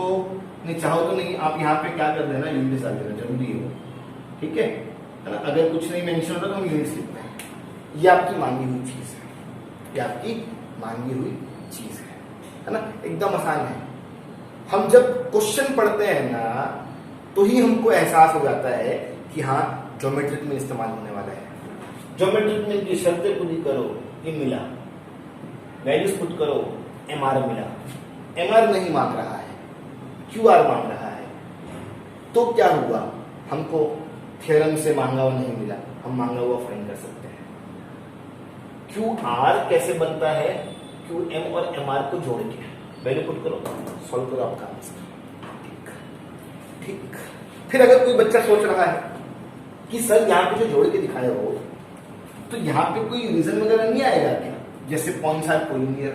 नहीं, चाहो तो नहीं, आप यहाँ पे क्या कर देना, यूनिट्स डाल देना, जरूरी है, ठीक है ना। अगर कुछ नहीं मेंशन होता तो हम यूनिट्स लिखते हैं। ये आपकी मांगी हुई चीज है, ये आपकी मांगी हुई चीज है ना। एकदम आसान है। हम जब क्वेश्चन पढ़ते हैं ना, तो ही हमको एहसास हो जाता है कि हाँ ज्योमेट्रिक में इस्तेमाल होने वाला है। ज्योमेट्रिक में की शर्तें पूरी करो, ये मिला, वैल्यूज पुट करो, MR मिला। MR नहीं मांग रहा है, QR मांग रहा है। तो क्या हुआ, हमको थ्योरम से मांगा हुआ नहीं मिला, हम मांगा हुआ फाइंड कर सकते हैं। QR कैसे बनता है? QM और MR को जोड़ के वैल्यू पुट करो, सॉल्व करो, आपका आंसर। ठीक। फिर अगर कोई बच्चा सोच रहा है कि सर यहाँ पे जो जोड़ के दिखाए हो, तो यहाँ पे कोई रीजन वगैरह नहीं आएगा क्या? जैसे पॉइंट्स आर कोलिनियर,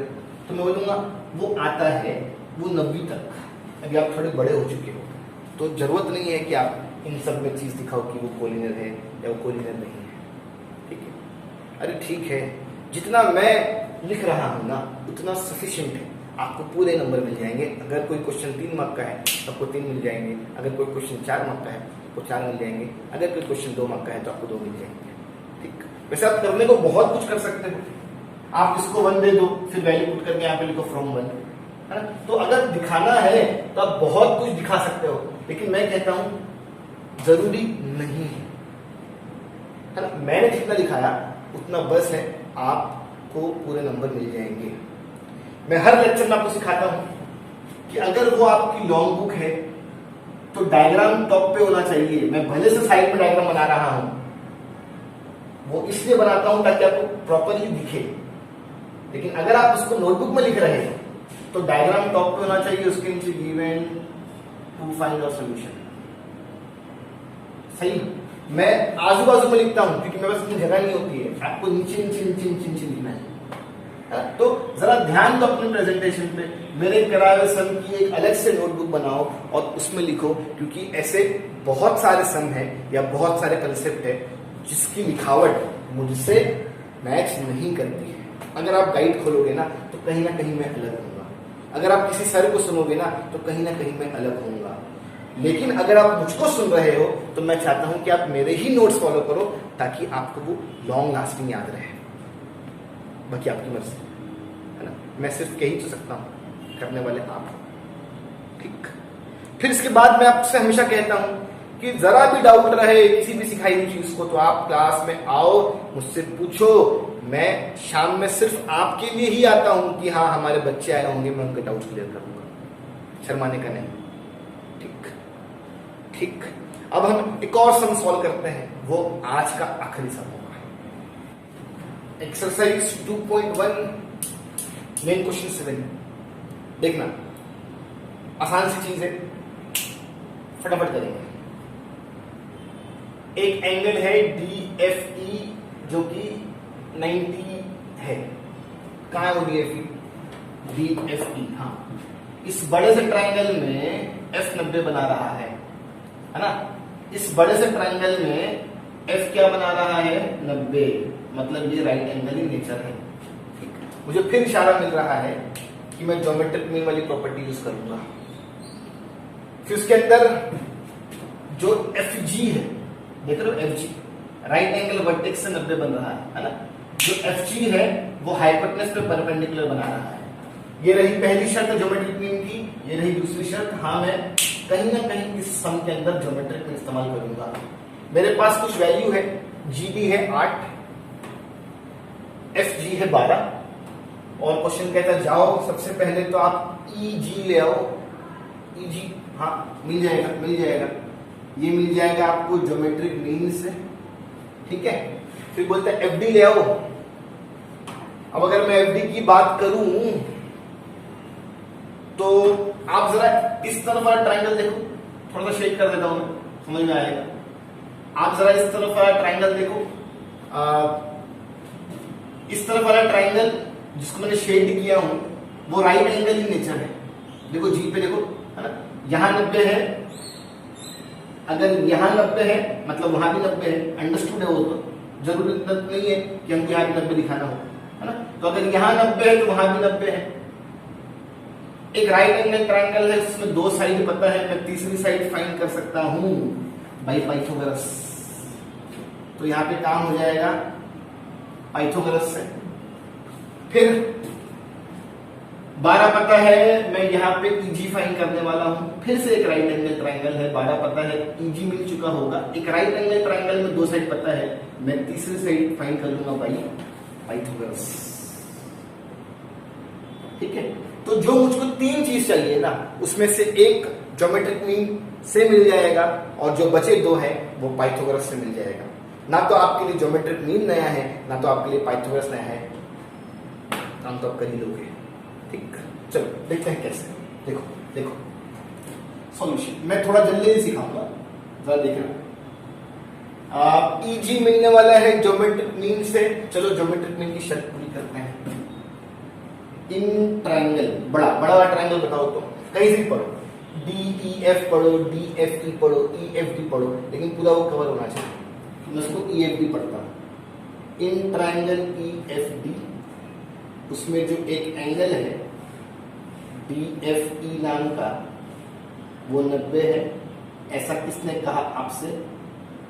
तो मैं बोलूंगा वो आता है वो 90 तक। अभी आप थोड़े बड़े हो चुके हो, तो जरूरत नहीं है कि आप इन सब में चीज दिखाओ कि वो कोलिनियर है या वो कोलिनियर नहीं है, ठीक है। अरे ठीक है, जितना मैं लिख रहा हूं ना उतना सफिशिएंट है, आपको पूरे नंबर मिल जाएंगे। अगर कोई क्वेश्चन 3 मार्क का है तो आपको 3 मिल जाएंगे, अगर कोई क्वेश्चन 4 मार्क का है तो 4 मिल जाएंगे, अगर कोई क्वेश्चन 2 मार्क का है तो आपको 2 मिल जाएंगे। ठीक, वैसे आप करने को बहुत कुछ कर सकते हो। आप इसको 1 दे दो, फिर वैल्यू पुट करके यहाँ पे लिखो फ्रॉम 1, है ना। तो अगर दिखाना है तो आप बहुत कुछ दिखा सकते हो, लेकिन मैं कहता हूं जरूरी नहीं है ना। मैंने जितना दिखाया उतना बस है, आपको पूरे नंबर मिल जाएंगे। मैं हर लेक्चर में आपको सिखाता हूं कि अगर वो आपकी लॉन्ग बुक है तो डायग्राम टॉप पे होना चाहिए। मैं भले से साइड में डायग्राम बना रहा हूं, वो इसलिए बनाता हूं ताकि आपको प्रॉपरली दिखे, लेकिन अगर आप उसको नोटबुक में लिख रहे हैं तो डायग्राम टॉप पे होना चाहिए, उसके नीचे given to find out solution. सही। मैं आजू बाजू में लिखता हूं क्योंकि मेरे पास इतनी जगह नहीं होती है, आपको नीचे नीचे नीचे नीचे नीचे लिखना है। तो जरा ध्यान दो अपने प्रेजेंटेशन पे। मेरे कराए हुए सम की एक अलग से नोटबुक बनाओ और उसमें लिखो, क्योंकि ऐसे बहुत सारे सम है या बहुत सारे कंसेप्ट है जिसकी लिखावट मुझसे मैच नहीं करती है। अगर आप गाइड खोलोगे ना तो कहीं ना कहीं मैं अलग होऊंगा, अगर आप किसी सर को सुनोगे ना तो कहीं ना कहीं मैं अलग होऊंगा, लेकिन अगर आप मुझको सुन रहे हो तो मैं चाहता हूं कि आप मेरे ही नोट्स फॉलो करो ताकि आपको वो लॉन्ग लास्टिंग याद रहे। बाकी आपकी मर्जी है ना, मैं सिर्फ कह ही तो सकता हूं, करने वाले आप हो। ठीक। फिर इसके बाद मैं आपसे हमेशा कहता हूं कि जरा भी डाउट रहे किसी भी सिखाई हुई चीज को तो आप क्लास में आओ, मुझसे पूछो। मैं शाम में सिर्फ आपके लिए ही आता हूं कि हाँ हमारे बच्चे आए होंगे, मैं उनके डाउट क्लियर करूंगा, शर्माने का नहीं। ठीक ठीक। अब हम एक और सम सॉल्व करते हैं, वो आज का आखिरी सम होगा। Exercise 2.1 main question 7। देखना आसान सी चीज है, फटाफट करेंगे। एक एंगल है DFE जो कि 90 है। कहां है वो DFE? हाँ, इस बड़े से ट्रायंगल में F 90 बना रहा है ना। इस बड़े से ट्रायंगल में F क्या बना रहा है? 90। मतलब ये राइट एंगल इन नेचर है। ठीक। मुझे फिर इशारा मिल रहा है कि मैं ज्योमेट्रिक मीन वाली प्रॉपर्टी यूज करूंगा। फिर उसके अंदर जो FG है, देख रहे हो FG, राइट एंगल वर्टेक्स से 90 बन रहा है ना। जो FG है वो हाइपोटेनस पे परपेंडिकुलर बना रहा है। ये रही पहली शर्त ज्योमेट्रिक मीन की, ये रही दूसरी शर्त। हाँ, मैं कहीं ना कहीं इस सम के अंदर ज्योमेट्रिक मीन इस्तेमाल करूंगा। मेरे पास कुछ वैल्यू है, GD है 8, FG है 12, और क्वेश्चन कहता है जाओ सबसे पहले तो आप EG ले आओ। EG हाँ मिल जाएगा, मिल जाएगा, ये मिल जाएगा आपको ज्योमेट्रिक मीन से। ठीक है। फिर बोलते हैं FD ले आओ। अब अगर मैं FD की बात करूं तो आप जरा इस तरफ वाला ट्रायंगल देखो, थोड़ा सा शेड कर देता हूं मैं, समझ में आएगा। आप जरा इस तरफ वाला ट्रायंगल देखो, इस तरफ वाला ट्रायंगल जिसको मैंने शेड किया हूं वो राइट एंगल इन नेचर है। देखो जी पे देखो, है ना। यहां 90 है, अगर यहां 90 है मतलब वहां भी 90 है। अंडरस्टूड है वो, तो जरूरी नहीं है कि हमको यहां भी 90 दिखाना हो, है ना। तो अगर यहां 90 है तो वहां भी 90 है। एक राइट एंगल ट्रायंगल है, उसमें दो साइड पता है, मैं तीसरी साइड फाइंड कर सकता हूं बाय पाइथागोरस। तो यहां पे काम हो जाएगा पाइथागोरस से। फिर 12 पता है, मैं यहाँ पे EG फाइंड करने वाला हूं। फिर से एक राइट एंगल ट्रायंगल है, 12 पता है, EG मिल चुका होगा। एक राइट एंगल ट्रायंगल में दो साइड पता है, मैं तीसरी साइड फाइंड कर लूंगा बाय पाइथागोरस। ठीक है। तो जो मुझको तीन चीज चाहिए ना, उसमें से एक ज्योमेट्रिक मीन से मिल जाएगा और जो बचे दो है वो पाइथागोरस से मिल जाएगा। ना तो आपके लिए ज्योमेट्रिक मीन नया है, ना तो आपके लिए पाइथागोरस नया है, काम तो आप कर ही लोगे। ठीक। चलो देखते हैं कैसे। देखो देखो सॉल्यूशन मैं थोड़ा जल्दी सिखाऊंगा, जरा देखना। EG मिलने वाला है ज्योमेट्रिक मीन से। चलो ज्योमेट्रिक मीन की शर्त पूरी करते हैं। इन ट्रायंगल, बड़ा बड़ा वाला ट्रायंगल बताओ तो कहीं से पढ़ो, DEF पढ़ो, DFE पढ़ो, EFD पढ़ो, लेकिन पूरा वो कवर होना चाहिए। मैं उसको EFD पढ़ता हूं। इन ट्रायंगल EFD, उसमें जो एक एंगल है DFE नाम का वो 90 है। ऐसा किसने कहा आपसे?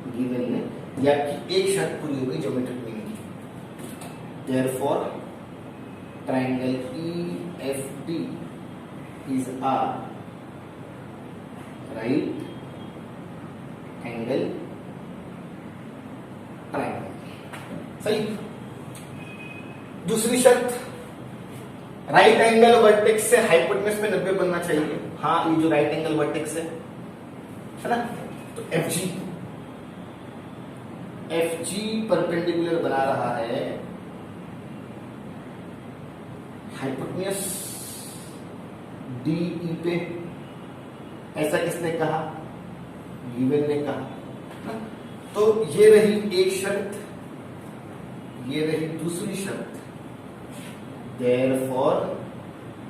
गिवन ने, या कि एक शर्त पूरी हो गई ज्योमेट्रिक मीन की। Therefore triangle EFD is a right angle triangle. सही। दूसरी शर्त, राइट एंगल वर्टेक्स से हाइपोटेनस में 90 बनना चाहिए। हाँ, ये जो राइट एंगल वर्टेक्स है ना, तो एफ जी परपेंडिकुलर बना रहा है हाइपोटेनस डी ई पे। ऐसा किसने कहा? गिवन ने कहा ना? तो ये रही एक शर्त, ये रही दूसरी शर्त। Therefore,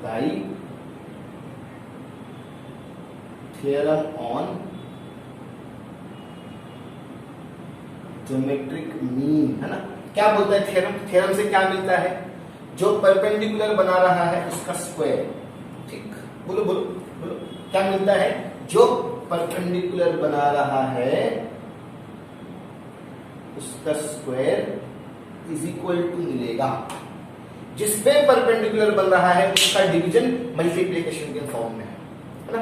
by theorem on geometric mean, है ना? क्या बोलता है थ्योरम? थ्योरम से क्या मिलता है? जो परपेंडिकुलर बना रहा है उसका स्क्वायर। ठीक, बोलो बोलो बोलो, क्या मिलता है? जो परपेंडिकुलर बना रहा है उसका स्क्वायर इज इक्वल टू मिलेगा। जिसपे परपेंडिकुलर बन रहा है उसका डिवीजन मल्टीप्लिकेशन के फॉर्म में है ना?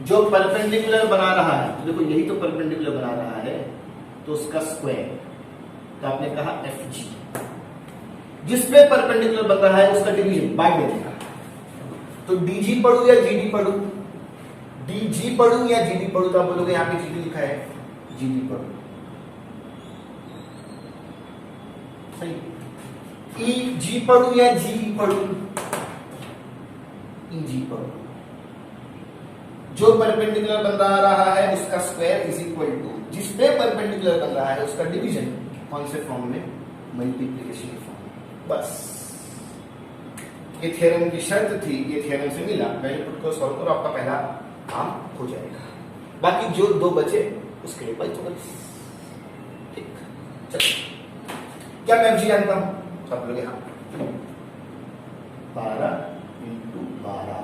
जो परपेंडिकुलर बना रहा है, तो देखो यही तो परपेंडिकुलर बना रहा है, तो उसका स्क्वायर, तो आपने कहा एफ जी। जिसपे परपेंडिकुलर बन रहा है उसका डिवीजन बांट देगा। तो डीजी पढ़ू या जीडी पढ़ू? डीजी पढ़ू या जीडी पढ़ू? तो आप बोलोगे यहाँ पे जीडी लिखा है, जीडी पढ़ू। सही। ई जी पढ़ू या जी पढ़ू? ई जी पढ़ू। जो परपेंडिकुलर बन रहा है उसका स्क्वायर इज इक्वल टू जिसपे परपेंडिकुलर बन रहा है उसका डिवीजन कौन से फॉर्म में? मल्टीप्लिकेशन के फॉर्म में। बस ये थ्योरम की शर्त थी, ये थ्योरम से मिला। पहले पुट को सॉल्व करो, आपका पहला काम हो जाएगा। बाकी जो दो बचे उसके लिए पाइथागोरस। ठीक, चलो। क्या मैं जी जानता हूं? सब लोग यहाँ 12 × 12,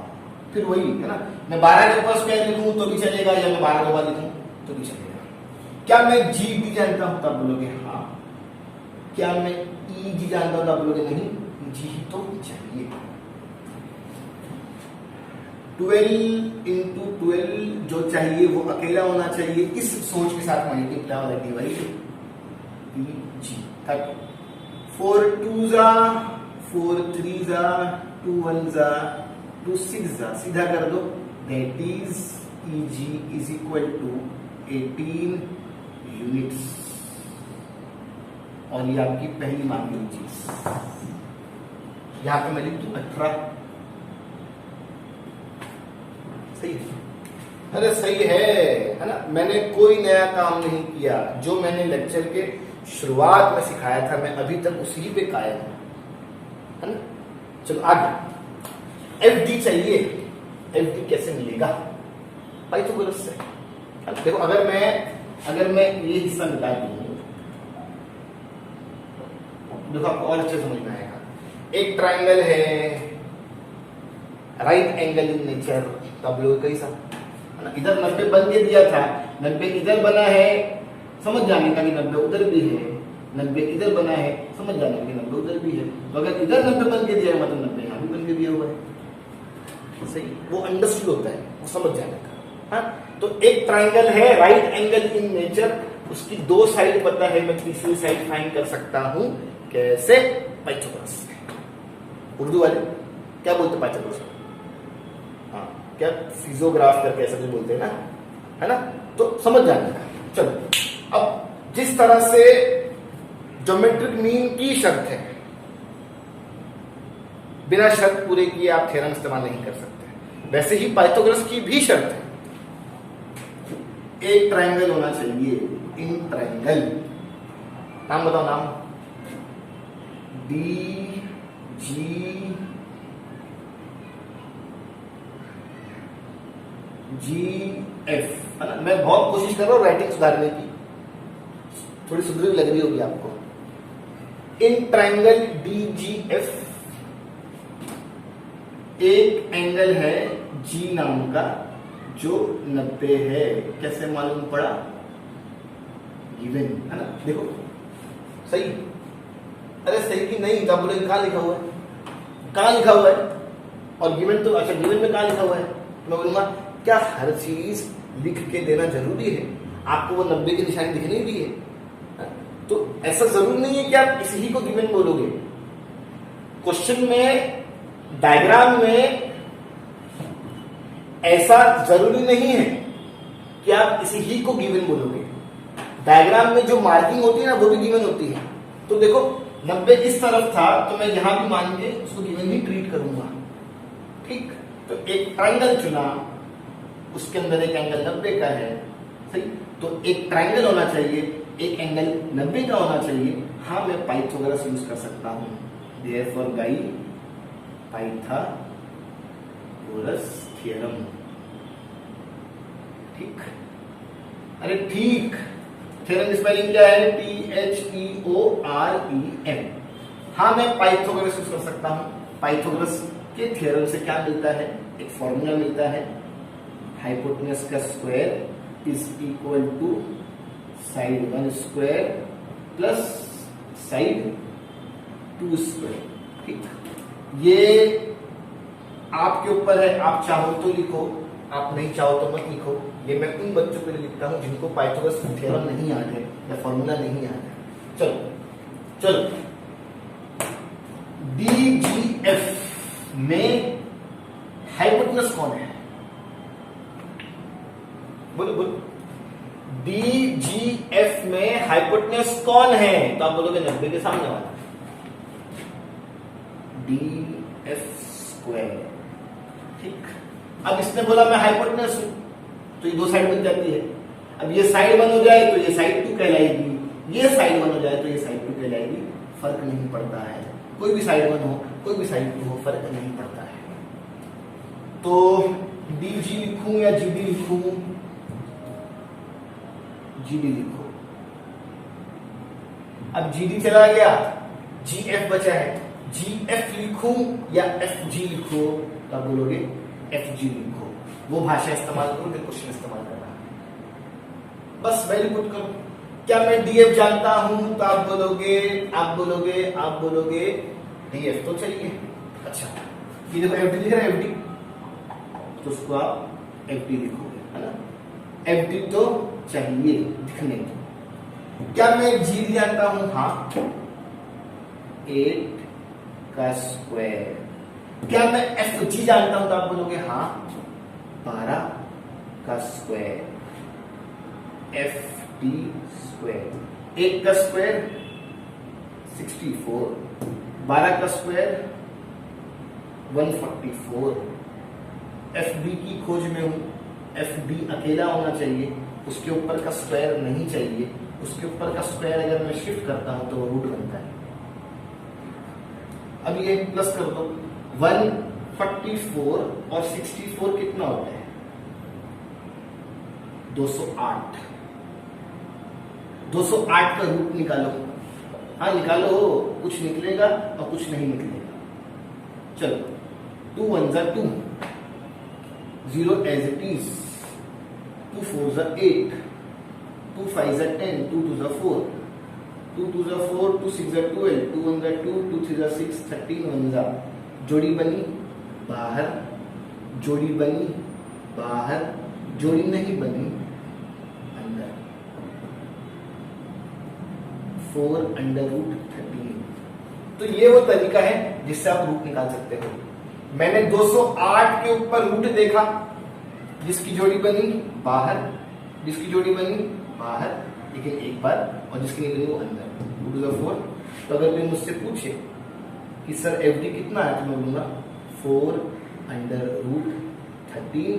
फिर वही है ना, मैं 12 के ऊपर स्क्वायर लिखूं तो भी चलेगा, या मैं 12 के बाद लिखूं तो भी चलेगा। क्या मैं जी भी जानता हूं? तब बोलोगे हाँ। क्या मैं ई जी जानता हूं? तब बोलोगे नहीं, जी तो चाहिए। 12 × 12 जो चाहिए वो अकेला होना चाहिए। इस सोच के साथ मल्टीप्लाई वाला डिवाइड जी। 4 2s 4 3s 2 1s 2 6s, सीधा कर दो। That is EG is equal to 18 units. और ये आपकी पहली मांगी हुई चीज। यहां पे मैं लिख दूं 18। सही है? अरे सही है ना? मैंने कोई नया काम नहीं किया। जो मैंने लेक्चर के शुरुआत में सिखाया था मैं अभी तक उसी पे कायम हूं, है ना? चलो आगे। एफ डी चाहिए। एफ डी कैसे मिलेगा? पाइथागोरस से। देखो अगर मैं ये हिस्सा मिटा दूं, देखो आपको और अच्छे समझ में आएगा। एक ट्राइंगल है, राइट एंगल इन नेचर, तब लोग कैसा, है ना? इधर 90 बन के दिया था, 90 इधर बना है, समझ जाने का कि 90 उधर भी है। 90 इधर बना है, समझ जाने का कि 90 उधर भी है। तो अगर इधर 90 बन के दिया है मतलब 90 यहां भी बन के दिया हुआ है। सही, वो अंडरस्टूड होता है, वो समझ जाने का। हाँ, तो एक ट्राइंगल है, राइट एंगल इन नेचर, उसकी दो साइड पता है, मैं तीसरी साइड फाइंड कर सकता हूं। कैसे? पाइथागोरस। उर्दू वाले क्या बोलते पाइथागोरस? हाँ, क्या फिजियोग्राफ करके ऐसा कुछ बोलते हैं ना, है ना? तो समझ जाने का। चलो, अब जिस तरह से ज्योमेट्रिक मीन की शर्त है, बिना शर्त पूरे किए आप थ्योरम इस्तेमाल नहीं कर सकते, वैसे ही पाइथागोरस की भी शर्त है। एक ट्राइंगल होना चाहिए, इन ट्राइंगल। नाम बताओ, नाम। डी जी जी एफ, है ना? मैं बहुत कोशिश कर रहा हूं राइटिंग सुधारने की, थोड़ी सुधरी लग रही होगी आपको। In triangle D G F एक एंगल है जी नाम का जो 90 है। कैसे मालूम पड़ा? गिवन, है ना? देखो सही। अरे सही कि नहीं? क्या बोले? कहां लिखा हुआ है? कहां लिखा हुआ है? और गिवन तो अच्छा गिवन में कहाँ लिखा हुआ है, मैं बोलूंगा क्या हर चीज लिख के देना जरूरी है? आपको वो 90 की निशानी दिखनी दी है, तो ऐसा जरूर नहीं है कि आप इसी ही को गिवन बोलोगे। क्वेश्चन में डायग्राम में ऐसा जरूरी नहीं है कि आप इसी ही को गिवन बोलोगे। डायग्राम में जो मार्किंग होती है ना वो भी गिवन होती है। तो देखो 90 इस तरफ था तो मैं यहां भी मान के उसको गिवन ही ट्रीट करूंगा, ठीक। तो एक ट्राइंगल चुना, उसके अंदर एक एंगल 90 का है, सही। तो एक ट्राइंगल होना चाहिए, एक एंगल 90 का होना चाहिए। हाँ मैं पाइथागोरस यूज कर सकता हूं, देयरफॉर गाई पाइथागोरस थ्योरम, ठीक। अरे ठीक, थ्योरम की स्पेलिंग क्या है? THEOREM। हाँ मैं पाइथागोरस यूज कर सकता हूं। पाइथागोरस के थ्योरम से क्या मिलता है? एक फॉर्मूला मिलता है, हाइपोटेनस का square is equal to side 1 square plus side 2 square, ठीक। ये आपके ऊपर है, आप चाहो तो लिखो, आप नहीं चाहो तो मत लिखो। ये मैं उन बच्चों के लिए लिखता हूं जिनको पाइथागोरस थ्योरम नहीं याद है या फॉर्मूला नहीं याद है। चलो चलो, DGF में हाइपोटेनस कौन है? बोलो बोलो। DGF में हाइपोटेनस कौन है? तो आप बोलोगे 90 के सामने वाला, DF स्क्वायर, ठीक। अब इसने बोला मैं हाइपोटेनस हूं, तो ये दो साइड बन जाती है। अब ये साइड 1 हो जाए तो ये साइड 2 कहलाएगी, ये साइड 1 हो जाए तो ये साइड 2 कहलाएगी। फर्क नहीं पड़ता है, कोई भी साइड 1 हो कोई भी साइड 2 हो, फर्क नहीं पड़ता है। तो DG लिखूं या GD लिखूं? GD लिखो। अब GD चला गया, GF बचा है, GF लिखूं या FG लिखो? तो आप बोलोगे FG लिखो। वो भाषा इस्तेमाल करो जो क्वेश्चन इस्तेमाल कर रहा है, बस वैल्यू पुट करो। क्या मैं DF जानता हूं? तो आप बोलोगे DF तो चाहिए। अच्छा ये देखो FD लिख रहा है, FD, तो उसको आप FD लिखोगे, है ना। FD तो चाहिए दिखने को। क्या मैं GD जानता हूं? हाँ, 8 का स्क्वायर। क्या मैं FG जानता हूं? तो आप बोलोगे हाँ, 12 का स्क्वायर, FD स्क्वायर। 8 का स्क्वायर 64, 12 का स्क्वायर 144। FD की खोज में हूं, FD अकेला होना चाहिए, उसके ऊपर का स्क्वायर नहीं चाहिए। उसके ऊपर का स्क्वायर अगर मैं शिफ्ट करता हूं तो वो रूट बनता है। अब ये प्लस कर दो, 144 और 64 कितना होता है? 208। 208 का रूट निकालो। हाँ निकालो, कुछ निकलेगा और कुछ नहीं निकलेगा। चलो 2 1 जा 2, 0 एज इट इज, 2 4 जा 8, 2 5 जा 10, 2 2 जा 4, 2 2 जा 4, 2 6 जा 12, 2 1 जा 2, 2 3 जा 6, 13 1 जा। जोड़ी बनी बाहर, जोड़ी बनी बाहर, जोड़ी नहीं बनी अंदर। 4 अंडर रूट 13। तो ये वो तरीका है जिससे आप रूट निकाल सकते हो। मैंने 208 के ऊपर रूट देखा, जिसकी जोड़ी बनी बाहर, जिसकी जोड़ी बनी बाहर लेकिन एक बार, और जिसकी नहीं बनी वो अंदर, 2 4। तो अगर कोई मुझसे पूछे कि सर FD कितना है, तो मैं बोलूंगा 4 अंडर रूट 13।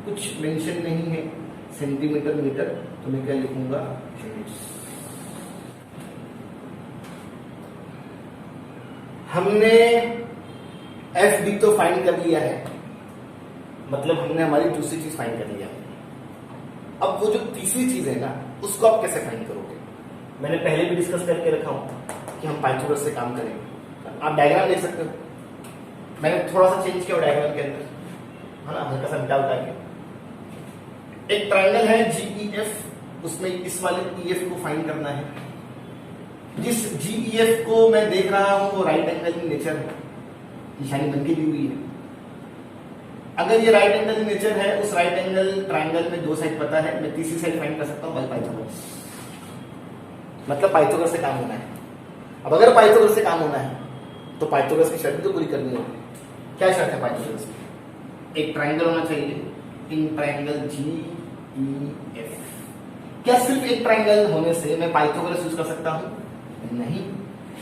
कुछ मेंशन नहीं है सेंटीमीटर मीटर, तो मैं क्या लिखूंगा? यूनिट्स। हमने FD तो फाइंड कर लिया है, मतलब हमने हमारी दूसरी चीज फाइंड कर लिया है। अब वो जो तीसरी चीज है ना, उसको आप कैसे फाइंड करोगे? मैंने पहले भी डिस्कस करके रखा हूं कि हम पाइथागोरस से काम करेंगे। आप डायग्राम देख सकते हो, मैंने थोड़ा सा चेंज किया डायग्राम के अंदर, है ना, हल्का सा मिटा उठा के। एक ट्रायंगल है GEF, उसमें इस वाले EF को फाइंड करना है। जिस GEF को मैं देख रहा हूं वो राइट एंगल इन नेचर है, निशानी बन के दी हुई है। अगर ये राइट एंगल नेचर है, उस राइट एंगल ट्राइंगल में दो साइड पता है, मैं तीसरी साइड फाइंड कर सकता हूं बाय पाइथागोरस। मतलब पाइथागोरस से काम होना है। अब अगर पाइथागोरस से काम होना है तो पाइथागोरस की शर्त भी तो पूरी करनी होगी। क्या शर्त है पाइथागोरस की? एक ट्राइंगल होना चाहिए इन ट्राइंगल GEF। क्या सिर्फ एक ट्राइंगल होने से मैं पाइथागोरस यूज कर सकता हूं? नहीं,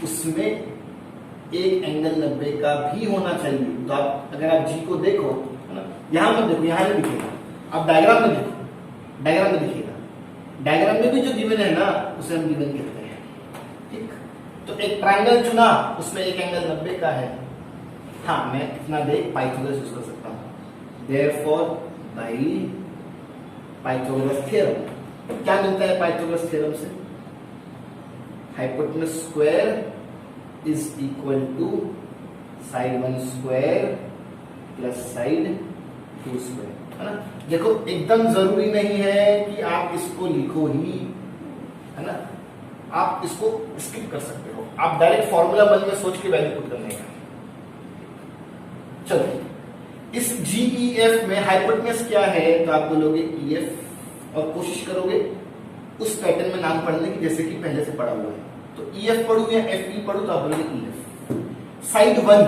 उसमें एक एंगल 90 का भी होना चाहिए। तो आप अगर आप जी को देखो, है ना, यहां मत देखो, यहां नहीं दिखेगा, आप डायग्राम में देखो, डायग्राम में दिखेगा। डायग्राम में भी जो गिवन है ना उसे हम गिवन कहते हैं। ठीक, तो एक ट्राइंगल चुना, उसमें एक एंगल 90 का है। हाँ, मैं इतना देख पाइथागोरस यूज कर सकता हूं। देयरफॉर बाय पाइथागोरस थ्योरम क्या मिलता है? पाइथागोरस थ्योरम से hypotenuse square is equal to side 1 square plus side 2 square, है ना। देखो, एकदम जरूरी नहीं है कि आप इसको लिखो ही, है ना, आप इसको स्किप कर सकते हो। आप डायरेक्ट फॉर्मूला मन में सोच के वैल्यू पुट करने का। चलो, इस GEF में हाइपोटेनस क्या है तो आप बोलोगे EF और कोशिश करोगे उस पैटर्न में नाम पढ़ने की जैसे कि पहले से पढ़ा हुआ है। तो EF पढ़ू या FE पढ़ू तो आप बोलोगे EF। साइड 1,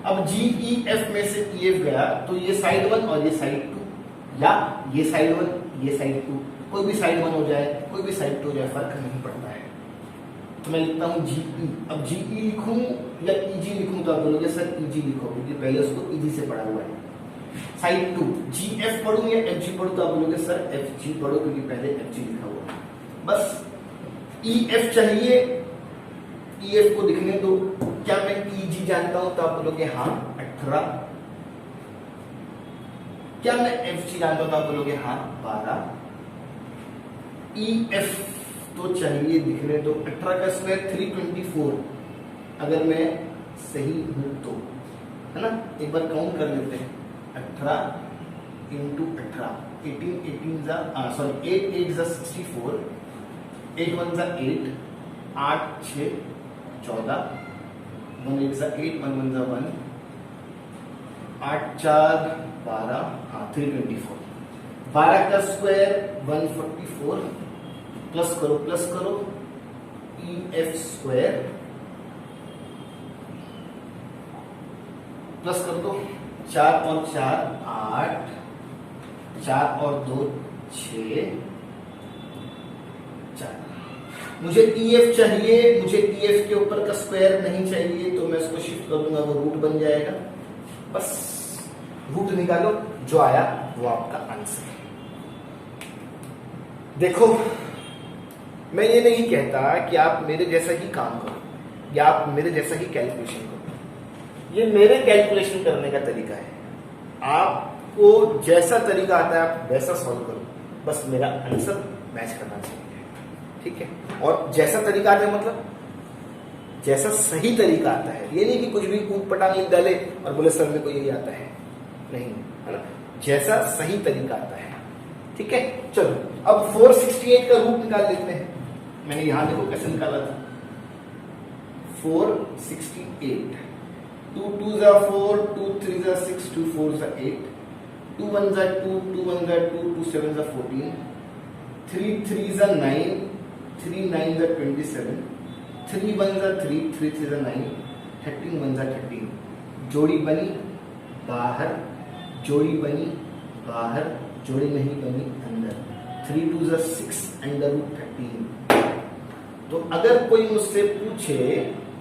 अब GEF में से EF गया तो ये साइड 1 और ये साइड 2, या ये साइड 1 ये साइड 2, कोई भी साइड 1 हो जाए कोई भी साइड 2 हो जाए, फर्क नहीं पड़ता है। तो मैं लिखता हूं GE। अब GE लिखूं या EG लिखूं तो आप बोलोगे सर EG लिखो, क्योंकि पहले उसको EG से पढ़ा हुआ है। साइड 2 GF पढ़ूं या FG पढ़ूं तो आप बोलोगे सर FG पढ़ो, क्योंकि पहले FG लिखा हुआ है। बस EF चाहिए, EF को लिखने दो। क्या मैं EG जानता हूं तो आप बोलोगे हाँ 18। क्या मैं FG जानता हूं तो आप बोलोगे हाँ 12। EF तो चाहिए लिखने दो, 18 का स्क्वायर 324, अगर मैं सही हूं तो, है ना। एक बार काउंट कर लेते हैं, 18 इंटू 18, 8 8 64, 8 1 8, 8 6 14, 1 8 8, 1 1 1, 8 4 12, 324। 12 का स्क्वायर 144, प्लस करो EF स्क्वायर प्लस कर दो, 4 और 4 8, 4 और 2 6, 4। मुझे EF चाहिए, मुझे EF के ऊपर का स्क्वायर नहीं चाहिए, तो मैं इसको शिफ्ट कर दूंगा, वो रूट बन जाएगा। बस रूट निकालो, जो आया वो आपका आंसर है। देखो, मैं ये नहीं कहता कि आप मेरे जैसा ही काम करो या आप मेरे जैसा ही कैलकुलेशन करो। ये मेरे कैलकुलेशन करने का तरीका है। आपको जैसा तरीका आता है आप वैसा सॉल्व करो, बस मेरा आंसर मैच करना चाहिए, ठीक है। और जैसा तरीका आता है मतलब जैसा सही तरीका आता है, ये नहीं कि कुछ भी ऊट पटांग लिख डाले और बोले सर मेरे को यही आता है, नहीं, है ना। जैसा सही तरीका आता है, ठीक है। चलो, अब 468 का रूट निकाल लेते हैं। मैंने यहां देखो कैसे निकाला था, 468, 2 2 4, 2 3 6, 2 4 8, 2 1 2, 2 1 2, 2 7 14, 3 3 9, 3 9 27, 3 1 3, 3 3 9, 13 1 13। जोड़ी बनी बाहर, जोड़ी बनी बाहर, जोड़ी नहीं बनी अंदर। 3 2 6 अंडर रूट 13। तो अगर कोई मुझसे पूछे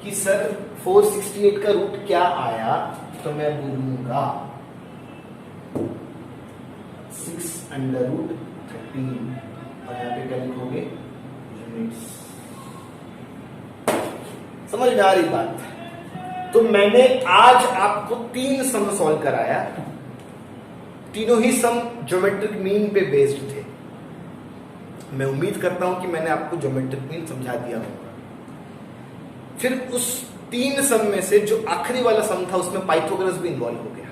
कि सर 468 का रूट क्या आया, तो मैं बोलूंगा 6 अंडर रूट 13, और यहाँ पे क्या लिखोगे यूनिट्स। समझ में आ रही बात? तो मैंने आज आपको 3 सम सॉल्व कराया, तीनों ही सम ज्योमेट्रिक मीन पे बेस्ड थे। मैं उम्मीद करता हूं कि मैंने आपको ज्योमेट्रिक मीन समझा दिया होगा। फिर उस 3 सम में से जो आखिरी वाला सम था उसमें पाइथागोरस भी इन्वॉल्व हो गया।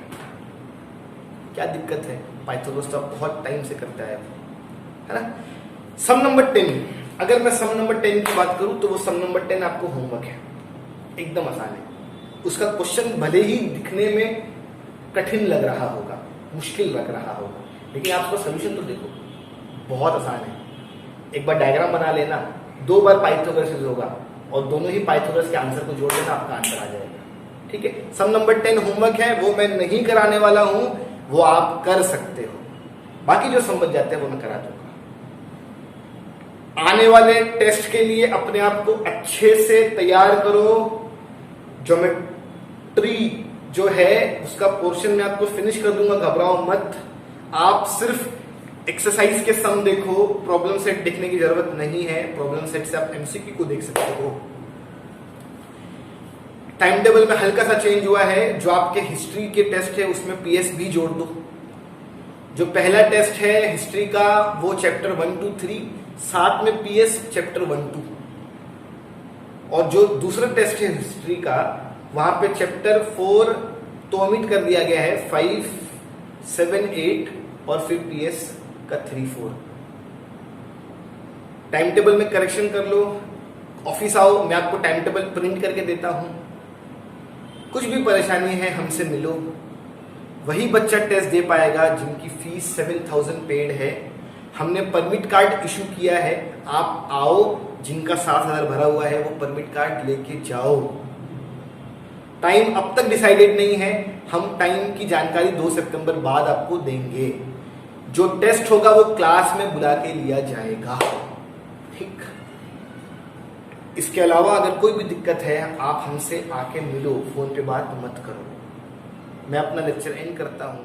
क्या दिक्कत है? पाइथागोरस तो बहुत टाइम से करता है ना। सम नंबर 10, अगर मैं सम नंबर 10 की बात करूं तो वो सम नंबर 10 आपको होमवर्क है, एकदम आसान है। उसका क्वेश्चन भले ही दिखने में कठिन लग रहा होगा, मुश्किल लग रहा होगा, लेकिन आप उसका सोल्यूशन तो देखो, बहुत आसान है। एक बार डायग्राम बना लेना, 2 बार पाइथागोरस यूज होगा और दोनों ही पाइथागोरस के आंसर को जोड़ देना, आपका आंसर आ जाएगा। ठीक है, सम नंबर 10 होमवर्क है, वो मैं नहीं कराने वाला हूं, वो आप कर सकते हो। बाकी जो समझ जाते हैं वो मैं करा दूंगा। आने वाले टेस्ट के लिए अपने आप को अच्छे से तैयार करो। ज्योमेट्री जो है उसका पोर्शन में आपको फिनिश कर दूंगा, घबराओ मत। आप सिर्फ एक्सरसाइज के सम देखो, प्रॉब्लम सेट देखने की जरूरत नहीं है। प्रॉब्लम सेट से आप एमसीक्यू को देख सकते हो। टाइम टेबल में हल्का सा चेंज हुआ है, जो आपके हिस्ट्री के टेस्ट है उसमें पीएस भी जोड़ दो। जो पहला टेस्ट है हिस्ट्री का वो चैप्टर 1 2 3, साथ में पीएस चैप्टर 1 2, और जो दूसरा टेस्ट है हिस्ट्री का वहां पे चैप्टर 4 तो ओमिट कर दिया गया है, 5 7 8 और फिर पीएस का 3 4। टाइम टेबल में करेक्शन कर लो। ऑफिस आओ, मैं आपको टाइम टेबल प्रिंट करके देता हूं। कुछ भी परेशानी है हमसे मिलो। वही बच्चा टेस्ट दे पाएगा जिनकी फीस 7000 पेड है। हमने परमिट कार्ड इशू किया है, आप आओ, जिनका 7000 भरा हुआ है वो परमिट कार्ड लेके जाओ। टाइम अब तक डिसाइडेड नहीं है, हम टाइम की जानकारी 2 सितंबर बाद आपको देंगे। जो टेस्ट होगा वो क्लास में बुला के लिया जाएगा। ठीक, इसके अलावा अगर कोई भी दिक्कत है आप हमसे आके मिलो, फोन पे बात मत करो। मैं अपना लेक्चर एंड करता हूं।